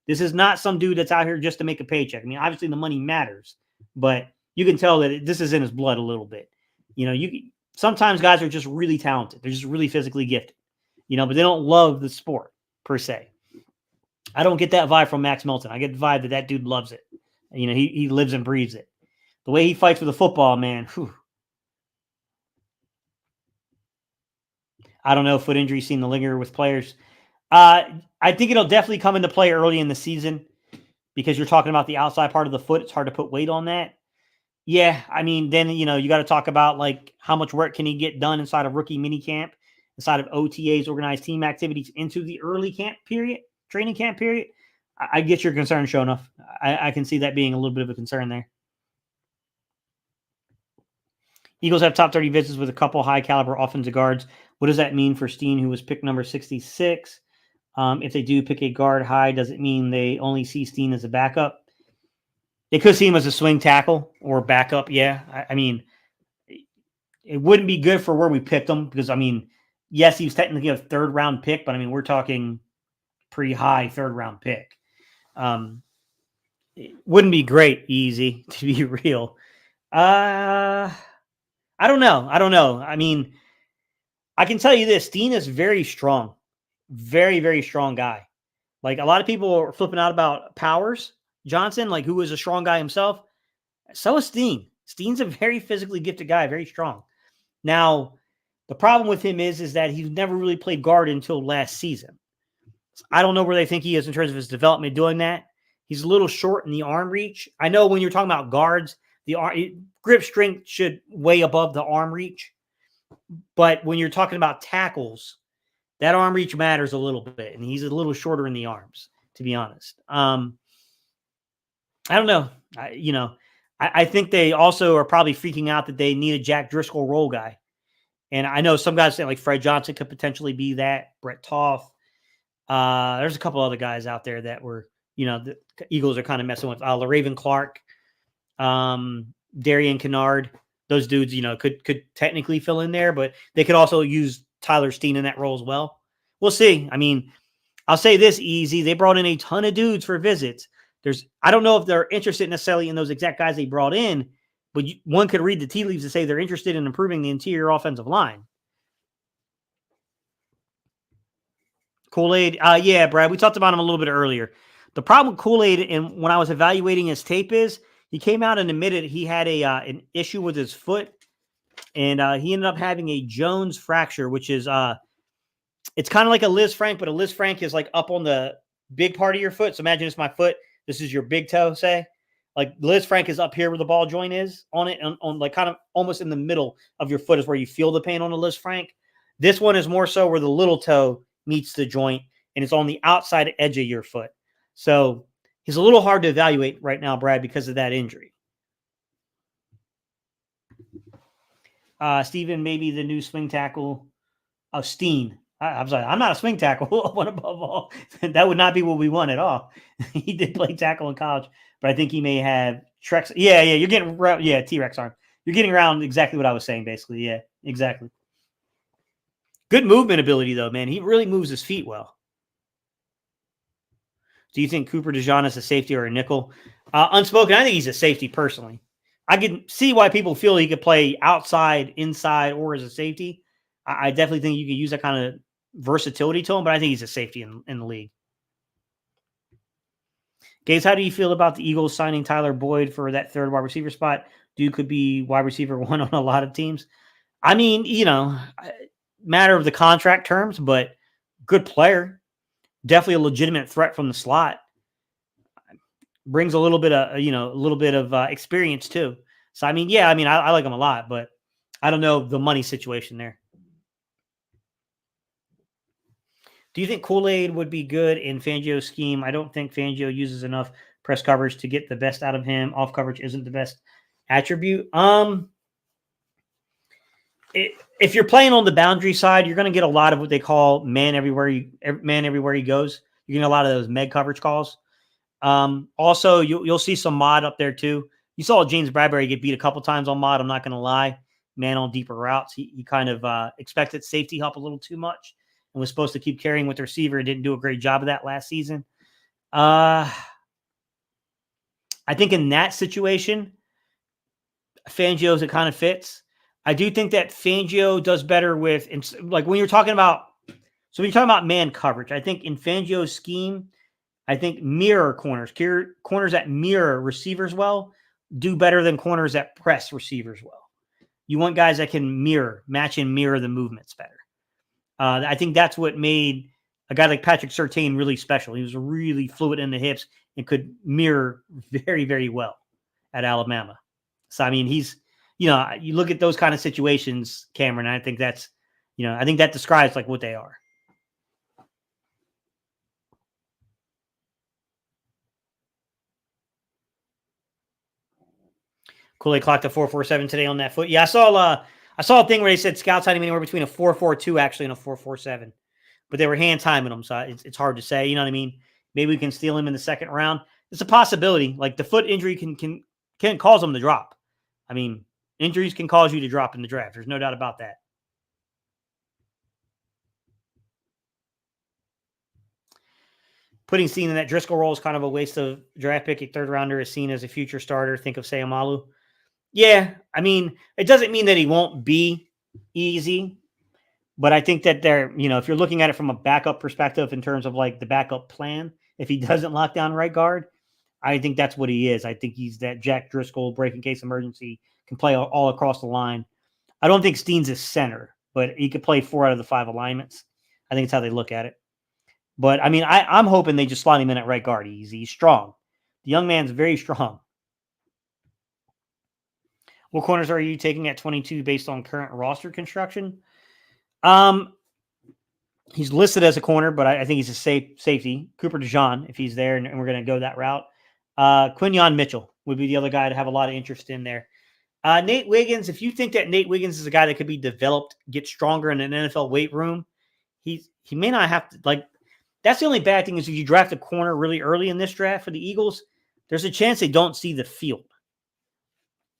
This is not some dude that's out here just to make a paycheck. Obviously the money matters, but you can tell that this is in his blood a little bit. Sometimes guys are just really talented. They're just really physically gifted, but they don't love the sport per se. I don't get that vibe from Max Melton. I get the vibe that dude loves it. He lives and breathes it. The way he fights for the football, man. Whew. I don't know if foot injuries seem to linger with players. I think it'll definitely come into play early in the season because you're talking about the outside part of the foot. It's hard to put weight on that. Yeah, then, you got to talk about like how much work can he get done inside of rookie mini camp, inside of OTAs, organized team activities into the early camp period, training camp period. I get your concern, show enough. I can see that being a little bit of a concern there. Eagles have top 30 visits with a couple high caliber offensive guards. What does that mean for Steen, who was pick number 66? If they do pick a guard high, does it mean they only see Steen as a backup? They could see him as a swing tackle or backup. Yeah. I mean, it wouldn't be good for where we picked him because, I mean, yes, he was technically a third round pick, but I mean, we're talking pretty high third round pick. It wouldn't be great, easy, to be real. I don't know. I mean, I can tell you this: Steen is very strong, very, very strong guy. Like a lot of people are flipping out about Powers Johnson, like who is a strong guy himself. So is Steen. Steen's a very physically gifted guy, very strong. Now, the problem with him is that he's never really played guard until last season. I don't know where they think he is in terms of his development doing that. He's a little short in the arm reach. I know when you're talking about guards, the grip strength should way above the arm reach. But when you're talking about tackles, that arm reach matters a little bit, and he's a little shorter in the arms, to be honest. I don't know. I think they also are probably freaking out that they need a Jack Driscoll role guy. And I know some guys say like Fred Johnson could potentially be that, Brett Toth. There's a couple other guys out there that were, the Eagles are kind of messing with. LaRaven Clark, Darian Kennard. Those dudes, could technically fill in there, but they could also use Tyler Steen in that role as well. We'll see. I mean, I'll say this easy. They brought in a ton of dudes for visits. I don't know if they're interested necessarily in those exact guys they brought in, but one could read the tea leaves to say they're interested in improving the interior offensive line. Kool-Aid. Yeah, Brad, we talked about him a little bit earlier. The problem with Kool-Aid, and when I was evaluating his tape, is he came out and admitted he had an issue with his foot, and he ended up having a Jones fracture, which is it's kind of like a Liz Frank, but a Liz Frank is like up on the big part of your foot. So imagine it's my foot. This is your big toe, say. Like Liz Frank is up here where the ball joint is on it, on like kind of almost in the middle of your foot is where you feel the pain on a Liz Frank. This one is more so where the little toe meets the joint, and it's on the outside edge of your foot. So he's a little hard to evaluate right now, Brad, because of that injury. Steven, maybe the new swing tackle of Steen. I'm sorry, I'm not a swing tackle. One above all, that would not be what we want at all. He did play tackle in college, but I think he may have Trex. Yeah, you're getting around. Yeah, T-Rex arm. You're getting around exactly what I was saying, basically. Yeah, exactly. Good movement ability, though, man. He really moves his feet well. Do you think Cooper DeJean is a safety or a nickel? Unspoken, I think he's a safety personally. I can see why people feel he could play outside, inside, or as a safety. I definitely think you could use that kind of versatility to him, but I think he's a safety in the league. Gates, how do you feel about the Eagles signing Tyler Boyd for that third wide receiver spot? Dude could be wide receiver one on a lot of teams. I mean, matter of the contract terms, but good player. Definitely a legitimate threat from the slot. Brings a little bit of experience too. So, I mean, yeah, I like him a lot, but I don't know the money situation there. Do you think Kool-Aid would be good in Fangio's scheme? I don't think Fangio uses enough press coverage to get the best out of him. Off coverage isn't the best attribute. If you're playing on the boundary side, you're going to get a lot of what they call man everywhere he goes. You get a lot of those med coverage calls. Also, you'll see some mod up there too. You saw James Bradbury get beat a couple times on mod. I'm not going to lie. Man on deeper routes. He kind of expected safety help a little too much and was supposed to keep carrying with the receiver. Didn't do a great job of that last season. I think in that situation, Fangio's it kind of fits. I do think that Fangio does better with, like when you're talking about, so when you're talking about man coverage, I think in Fangio's scheme, I think mirror corners that mirror receivers well, do better than corners that press receivers well. You want guys that can match and mirror the movements better. I think that's what made a guy like Patrick Surtain really special. He was really fluid in the hips and could mirror very, very well at Alabama. So, I mean, he's, you look at those kind of situations, Cameron, I think that's, I think that describes like what they are. Kool-Aid clocked a 4.47 today on that foot. Yeah, I saw a thing where they said scouts had him anywhere between a 4.42 actually and a 4.47, but they were hand timing him, so it's hard to say. You know what I mean? Maybe we can steal him in the second round. It's a possibility. Like the foot injury can cause him to drop. I mean, injuries can cause you to drop in the draft. There's no doubt about that. Putting Steen in that Driscoll role is kind of a waste of draft pick. A third rounder is seen as a future starter. Think of Sayamalu. Yeah, I mean, it doesn't mean that he won't be easy, but I think that if you're looking at it from a backup perspective in terms of like the backup plan, if he doesn't lock down right guard, I think that's what he is. I think he's that Jack Driscoll break in case emergency, can play all across the line. I don't think Steen's a center, but he could play 4 out of the 5 alignments. I think it's how they look at it. But, I mean, I'm hoping they just slot him in at right guard. He's strong. The young man's very strong. What corners are you taking at 22 based on current roster construction? He's listed as a corner, but I think he's a safety. Cooper DeJean, if he's there, and we're going to go that route. Quinyon Mitchell would be the other guy to have a lot of interest in there. Nate Wiggins, if you think that Nate Wiggins is a guy that could be developed, get stronger in an NFL weight room, he may not have to, like, that's the only bad thing is if you draft a corner really early in this draft for the Eagles, there's a chance they don't see the field.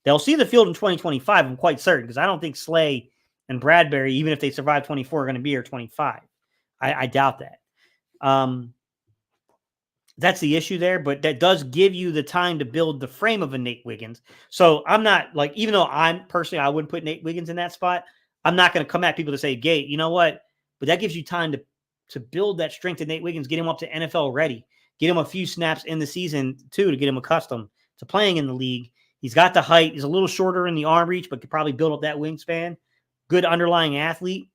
They'll see the field in 2025, I'm quite certain, because I don't think Slay and Bradbury, even if they survive 24, are going to be here 25. I doubt that. That's the issue there, but that does give you the time to build the frame of a Nate Wiggins. So I'm not like, even though I wouldn't put Nate Wiggins in that spot, I'm not going to come at people to say, Gate, you know what? But that gives you time to build that strength of Nate Wiggins, get him up to NFL ready, get him a few snaps in the season too, to get him accustomed to playing in the league. He's got the height. He's a little shorter in the arm reach, but could probably build up that wingspan. Good underlying athlete.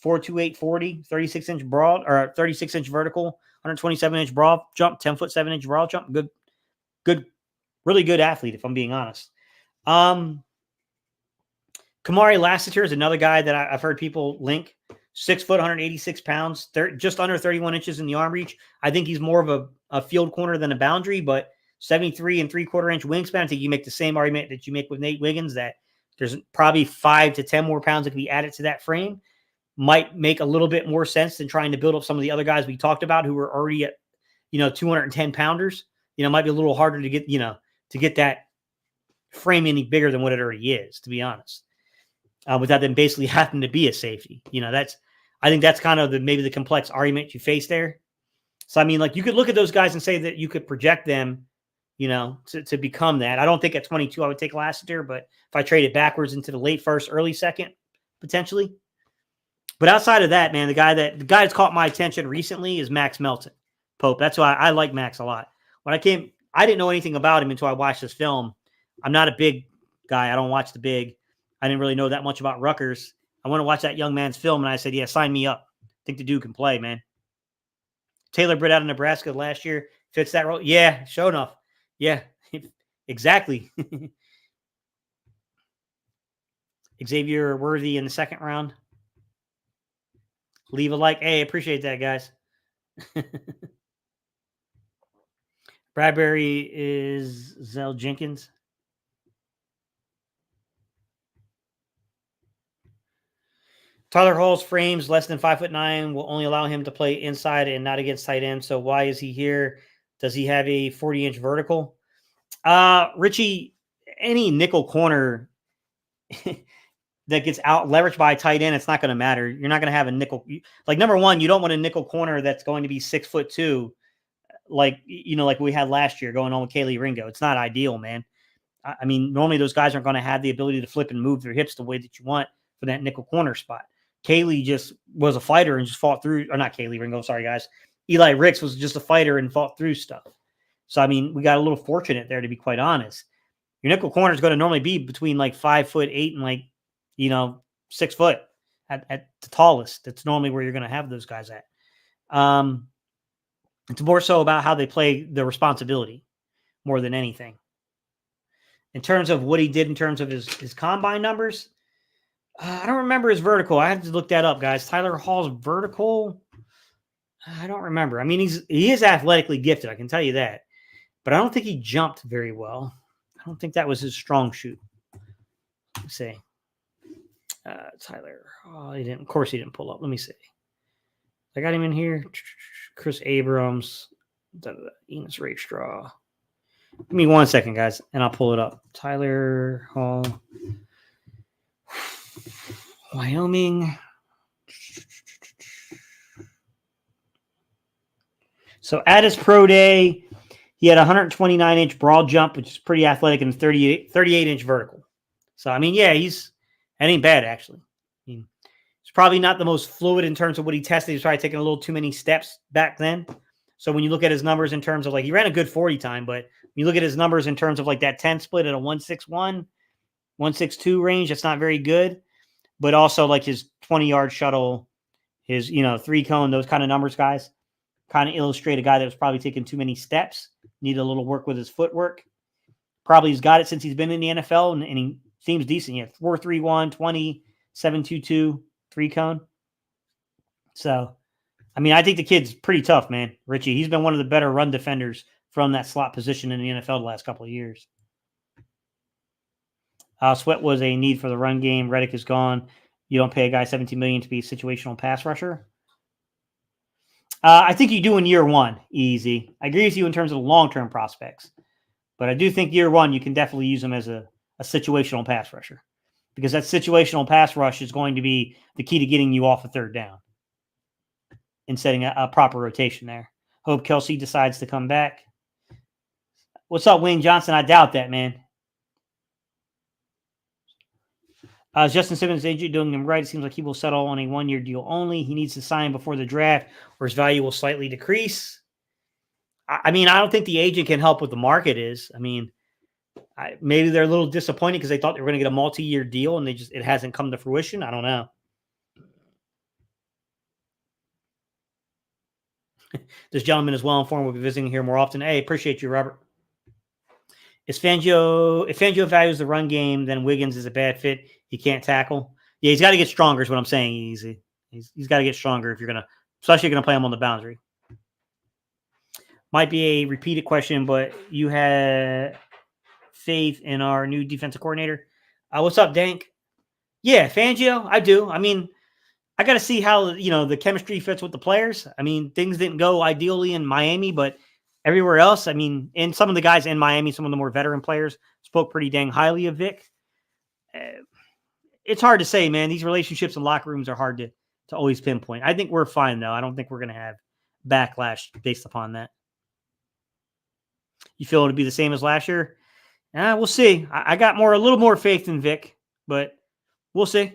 4.28 40, 36-inch broad or 36-inch vertical, 127-inch broad jump, 10-foot-7-inch broad jump. Good, really good athlete, if I'm being honest. Kamari Lassiter is another guy that I've heard people link. 6 foot, 186 pounds, just under 31 inches in the arm reach. I think he's more of a field corner than a boundary, but 73 and 3/4 inch wingspan. I think you make the same argument that you make with Nate Wiggins, that there's probably 5 to 10 more pounds that can be added to that frame. Might make a little bit more sense than trying to build up some of the other guys we talked about who were already at, 210 pounders. Might be a little harder to get that frame any bigger than what it already is, to be honest. Without them basically having to be a safety. I think that's kind of maybe the complex argument you face there. So, I mean, like, you could look at those guys and say that you could project them, to become that. I don't think at 22 I would take Lassiter, but if I trade it backwards into the late first, early second, potentially. But outside of that, man, the guy that's caught my attention recently is Max Melton. Pope. That's why I like Max a lot. I didn't know anything about him until I watched this film. I'm not a big guy. I don't watch the big. I didn't really know that much about Rutgers. I want to watch that young man's film, and I said, yeah, sign me up. I think the dude can play, man. Taylor Britt out of Nebraska last year fits that role. Yeah, sure enough. Yeah, exactly. Xavier Worthy in the second round. Leave a like. Hey, appreciate that, guys. Bradbury is Zell Jenkins. Tyler Hall's frames less than 5'9" will only allow him to play inside and not against tight end. So why is he here? Does he have a 40-inch vertical? Richie, any nickel corner that gets out leveraged by a tight end, it's not going to matter. You're not going to have a nickel. Like, number one, you don't want a nickel corner that's going to be 6'2", like we had last year going on with Kaylee Ringo. It's not ideal, man. I mean, normally those guys aren't going to have the ability to flip and move their hips the way that you want for that nickel corner spot. Kaylee just was a fighter and just fought through, or not Kaylee Ringo, sorry guys. Eli Ricks was just a fighter and fought through stuff. So, I mean, we got a little fortunate there, to be quite honest. Your nickel corner is going to normally be between like 5'8" and 6 foot at the tallest. That's normally where you're going to have those guys at. It's more so about how they play the responsibility more than anything. In terms of what he did in terms of his combine numbers, I don't remember his vertical. I have to look that up, guys. Tyler Hall's vertical, I don't remember. I mean, he is athletically gifted, I can tell you that. But I don't think he jumped very well. don't think that was his strong shoot. Let's see. Tyler. Oh, he didn't. Of course, he didn't pull up. Let me see. I got him in here. Chris Abrams. Enos Rakestraw. Give me 1 second, guys, and I'll pull it up. Tyler Hall. Wyoming. So at his pro day, he had a 129-inch broad jump, which is pretty athletic, and 38-inch vertical. So, I mean, yeah, that ain't bad, actually. I mean, it's probably not the most fluid in terms of what he tested. He was probably taking a little too many steps back then. So when you look at his numbers in terms of, like, he ran a good 40 time, but when you look at his numbers in terms of, like, that 10 split at a 161, 162 range, that's not very good. But also, like, his 20-yard shuttle, his, 3-cone, those kind of numbers, guys, kind of illustrate a guy that was probably taking too many steps, needed a little work with his footwork. Probably he's got it since he's been in the NFL, and he seems decent. Yeah, 4.31, 20, 7.22, 3-cone. So, I mean, I think the kid's pretty tough, man. Richie, he's been one of the better run defenders from that slot position in the NFL the last couple of years. Sweat was a need for the run game. Reddick is gone. You don't pay a guy $17 million to be a situational pass rusher. I think you do in year one, easy. I agree with you in terms of the long-term prospects. But I do think year one, you can definitely use him as a situational pass rusher. Because that situational pass rush is going to be the key to getting you off a third down and setting a proper rotation there. Hope Kelsey decides to come back. What's up, Wayne Johnson? I doubt that, man. Justin Simmons' agent doing him right. It seems like he will settle on a 1-year deal only. He needs to sign before the draft, or his value will slightly decrease. I mean, I don't think the agent can help what the market is. I mean, maybe they're a little disappointed because they thought they were going to get a multi-year deal, and it hasn't come to fruition. I don't know. This gentleman is well informed. We'll be visiting here more often. Hey, appreciate you, Robert. If Fangio values the run game, then Wiggins is a bad fit. He can't tackle. Yeah, he's got to get stronger is what I'm saying, Easy. He's got to get stronger if you're going to, especially going to play him on the boundary. Might be a repeated question, but you had faith in our new defensive coordinator. What's up, Dank? Yeah, Fangio, I do. I mean, I got to see how, the chemistry fits with the players. I mean, things didn't go ideally in Miami, but everywhere else, I mean, and some of the guys in Miami, some of the more veteran players spoke pretty dang highly of Vic. It's hard to say, man. These relationships in locker rooms are hard to always pinpoint. I think we're fine, though. I don't think we're going to have backlash based upon that. You feel it'll be the same as last year? We'll see. I got a little more faith in Vic, but we'll see.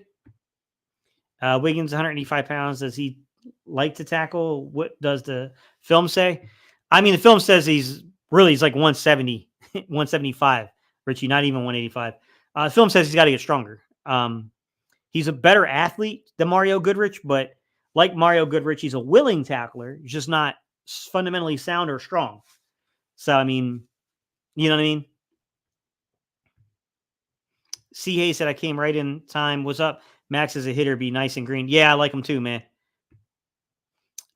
Wiggins, 185 pounds. Does he like to tackle? What does the film say? I mean, the film says he's like 170, 175. Richie, not even 185. The film says he's got to get stronger. He's a better athlete than Mario Goodrich, but like Mario Goodrich, he's a willing tackler. He's just not fundamentally sound or strong. So, I mean, you know what I mean? C. Hayes said, I came right in time. What's up? Max is a hitter. Be nice and green. Yeah, I like him too, man.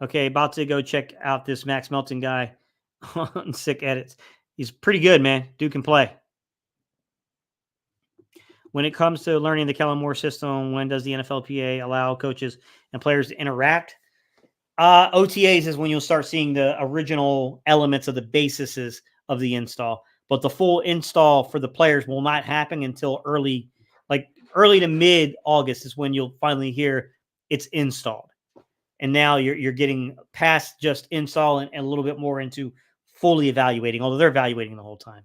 Okay, about to go check out this Max Melton guy on Sick Edits. He's pretty good, man. Dude can play. When it comes to learning the Kellen Moore system, when does the NFLPA allow coaches and players to interact? OTAs is when you'll start seeing the original elements of the bases of the install. But the full install for the players will not happen until early to mid-August is when you'll finally hear it's installed. And now you're getting past just install and a little bit more into fully evaluating, although they're evaluating the whole time.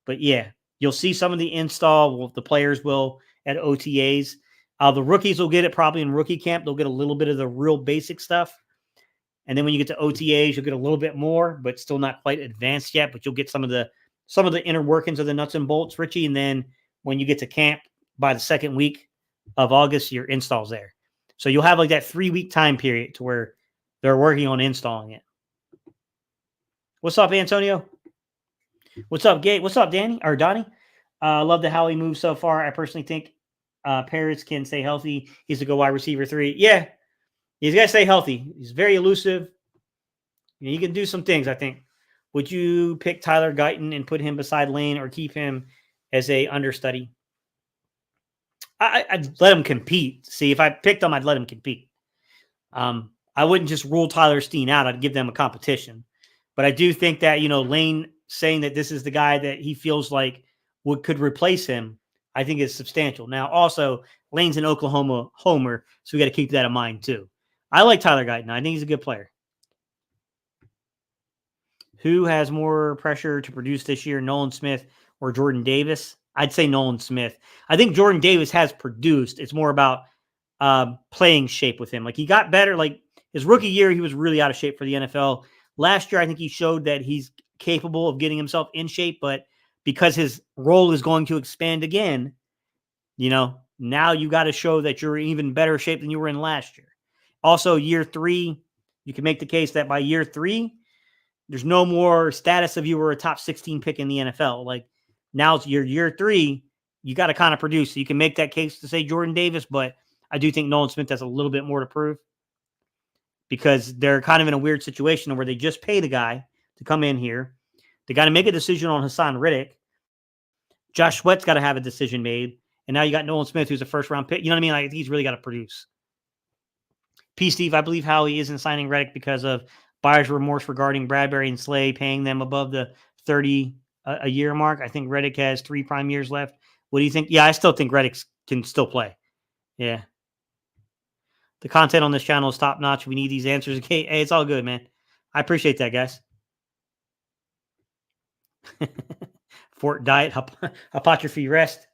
But yeah, you'll see some of the install. The players will at OTAs. The rookies will get it probably in rookie camp. They'll get a little bit of the real basic stuff. And then when you get to OTAs, you'll get a little bit more, but still not quite advanced yet. But you'll get some of the inner workings of the nuts and bolts, Richie. And then when you get to camp by the second week of August, your install's there. So you'll have like that 3-week time period to where they're working on installing it. What's up, Antonio? What's up, Gate? What's up, Danny or Donnie? Love how he moves so far. I personally think Paris can stay healthy. He's a go wide receiver 3. Yeah, he's got to stay healthy. He's very elusive. He can do some things, I think. Would you pick Tyler Guyton and put him beside Lane or keep him as a understudy? I'd let him compete. See, if I picked him, I'd let him compete. I wouldn't just rule Tyler Steen out. I'd give them a competition. But I do think that, Lane saying that this is the guy that he feels like could replace him, I think is substantial. Now, also, Lane's an Oklahoma homer, so we got to keep that in mind too. I like Tyler Guyton. I think he's a good player. Who has more pressure to produce this year, Nolan Smith or Jordan Davis? I'd say Nolan Smith. I think Jordan Davis has produced. It's more about playing shape with him. Like, he got better. Like, his rookie year, he was really out of shape for the NFL. Last year, I think he showed that he's capable of getting himself in shape, but because his role is going to expand again, now you got to show that you're in even better shape than you were in last year. Also, year 3, you can make the case that by year 3, there's no more status of you were a top 16 pick in the NFL. Like, now it's year 3, you got to kind of produce. So you can make that case to say Jordan Davis, but I do think Nolan Smith has a little bit more to prove because they're kind of in a weird situation where they just paid a guy to come in here. They got to make a decision on Hassan Riddick. Josh Sweat's got to have a decision made. And now you got Nolan Smith, who's a first-round pick. You know what I mean? Like, he's really got to produce. P. Steve, I believe Howie isn't signing Riddick because of buyer's remorse regarding Bradbury and Slay paying them above the 30 a year mark. I think Riddick has 3 prime years left. What do you think? Yeah, I still think Riddick can still play. Yeah. The content on this channel is top-notch. We need these answers. Okay, hey, it's all good, man. I appreciate that, guys. Fort diet, apostrophe rest.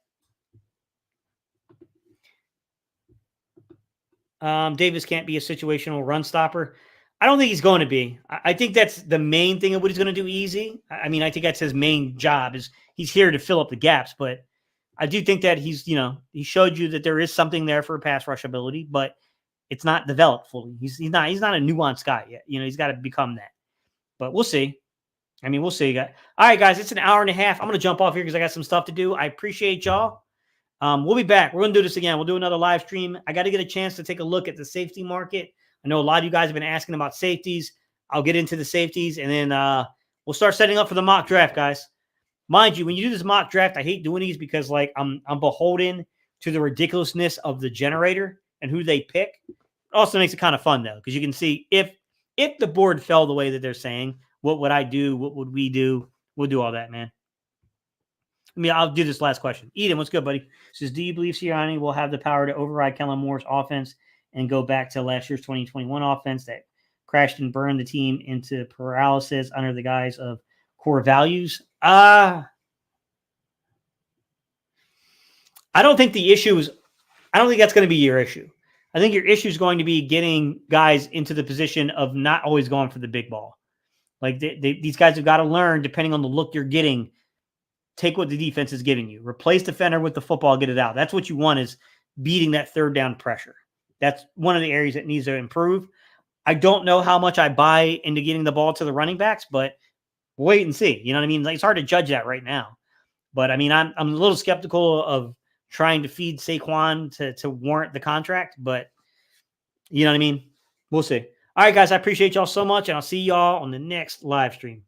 Davis can't be a situational run stopper. I don't think he's going to be. I think that's the main thing of what he's going to do easy. I mean, I think that's his main job is he's here to fill up the gaps. But I do think that he showed you that there is something there for pass rush ability, but it's not developed fully. He's not a nuanced guy yet. He's got to become that. But we'll see. I mean, we'll see. All right, guys, it's an hour and a half. I'm going to jump off here because I got some stuff to do. I appreciate y'all. We'll be back. We're going to do this again. We'll do another live stream. I got to get a chance to take a look at the safety market. I know a lot of you guys have been asking about safeties. I'll get into the safeties, and then we'll start setting up for the mock draft, guys. Mind you, when you do this mock draft, I hate doing these because, like, I'm beholden to the ridiculousness of the generator and who they pick. It also makes it kind of fun, though, because you can see if the board fell the way that they're saying, what would I do? What would we do? We'll do all that, man. I'll do this last question. Eden, what's good, buddy? Says, do you believe Sirianni will have the power to override Kellen Moore's offense and go back to last year's 2021 offense that crashed and burned the team into paralysis under the guise of core values? I don't think the issue is – I don't think that's going to be your issue. I think your issue is going to be getting guys into the position of not always going for the big ball. Like, these guys have got to learn, depending on the look you're getting, take what the defense is giving you. Replace defender with the football, get it out. That's what you want, is beating that third down pressure. That's one of the areas that needs to improve. I don't know how much I buy into getting the ball to the running backs, but wait and see. You know what I mean? Like, it's hard to judge that right now. But, I mean, I'm a little skeptical of trying to feed Saquon to warrant the contract, but you know what I mean? We'll see. All right, guys, I appreciate y'all so much, and I'll see y'all on the next live stream.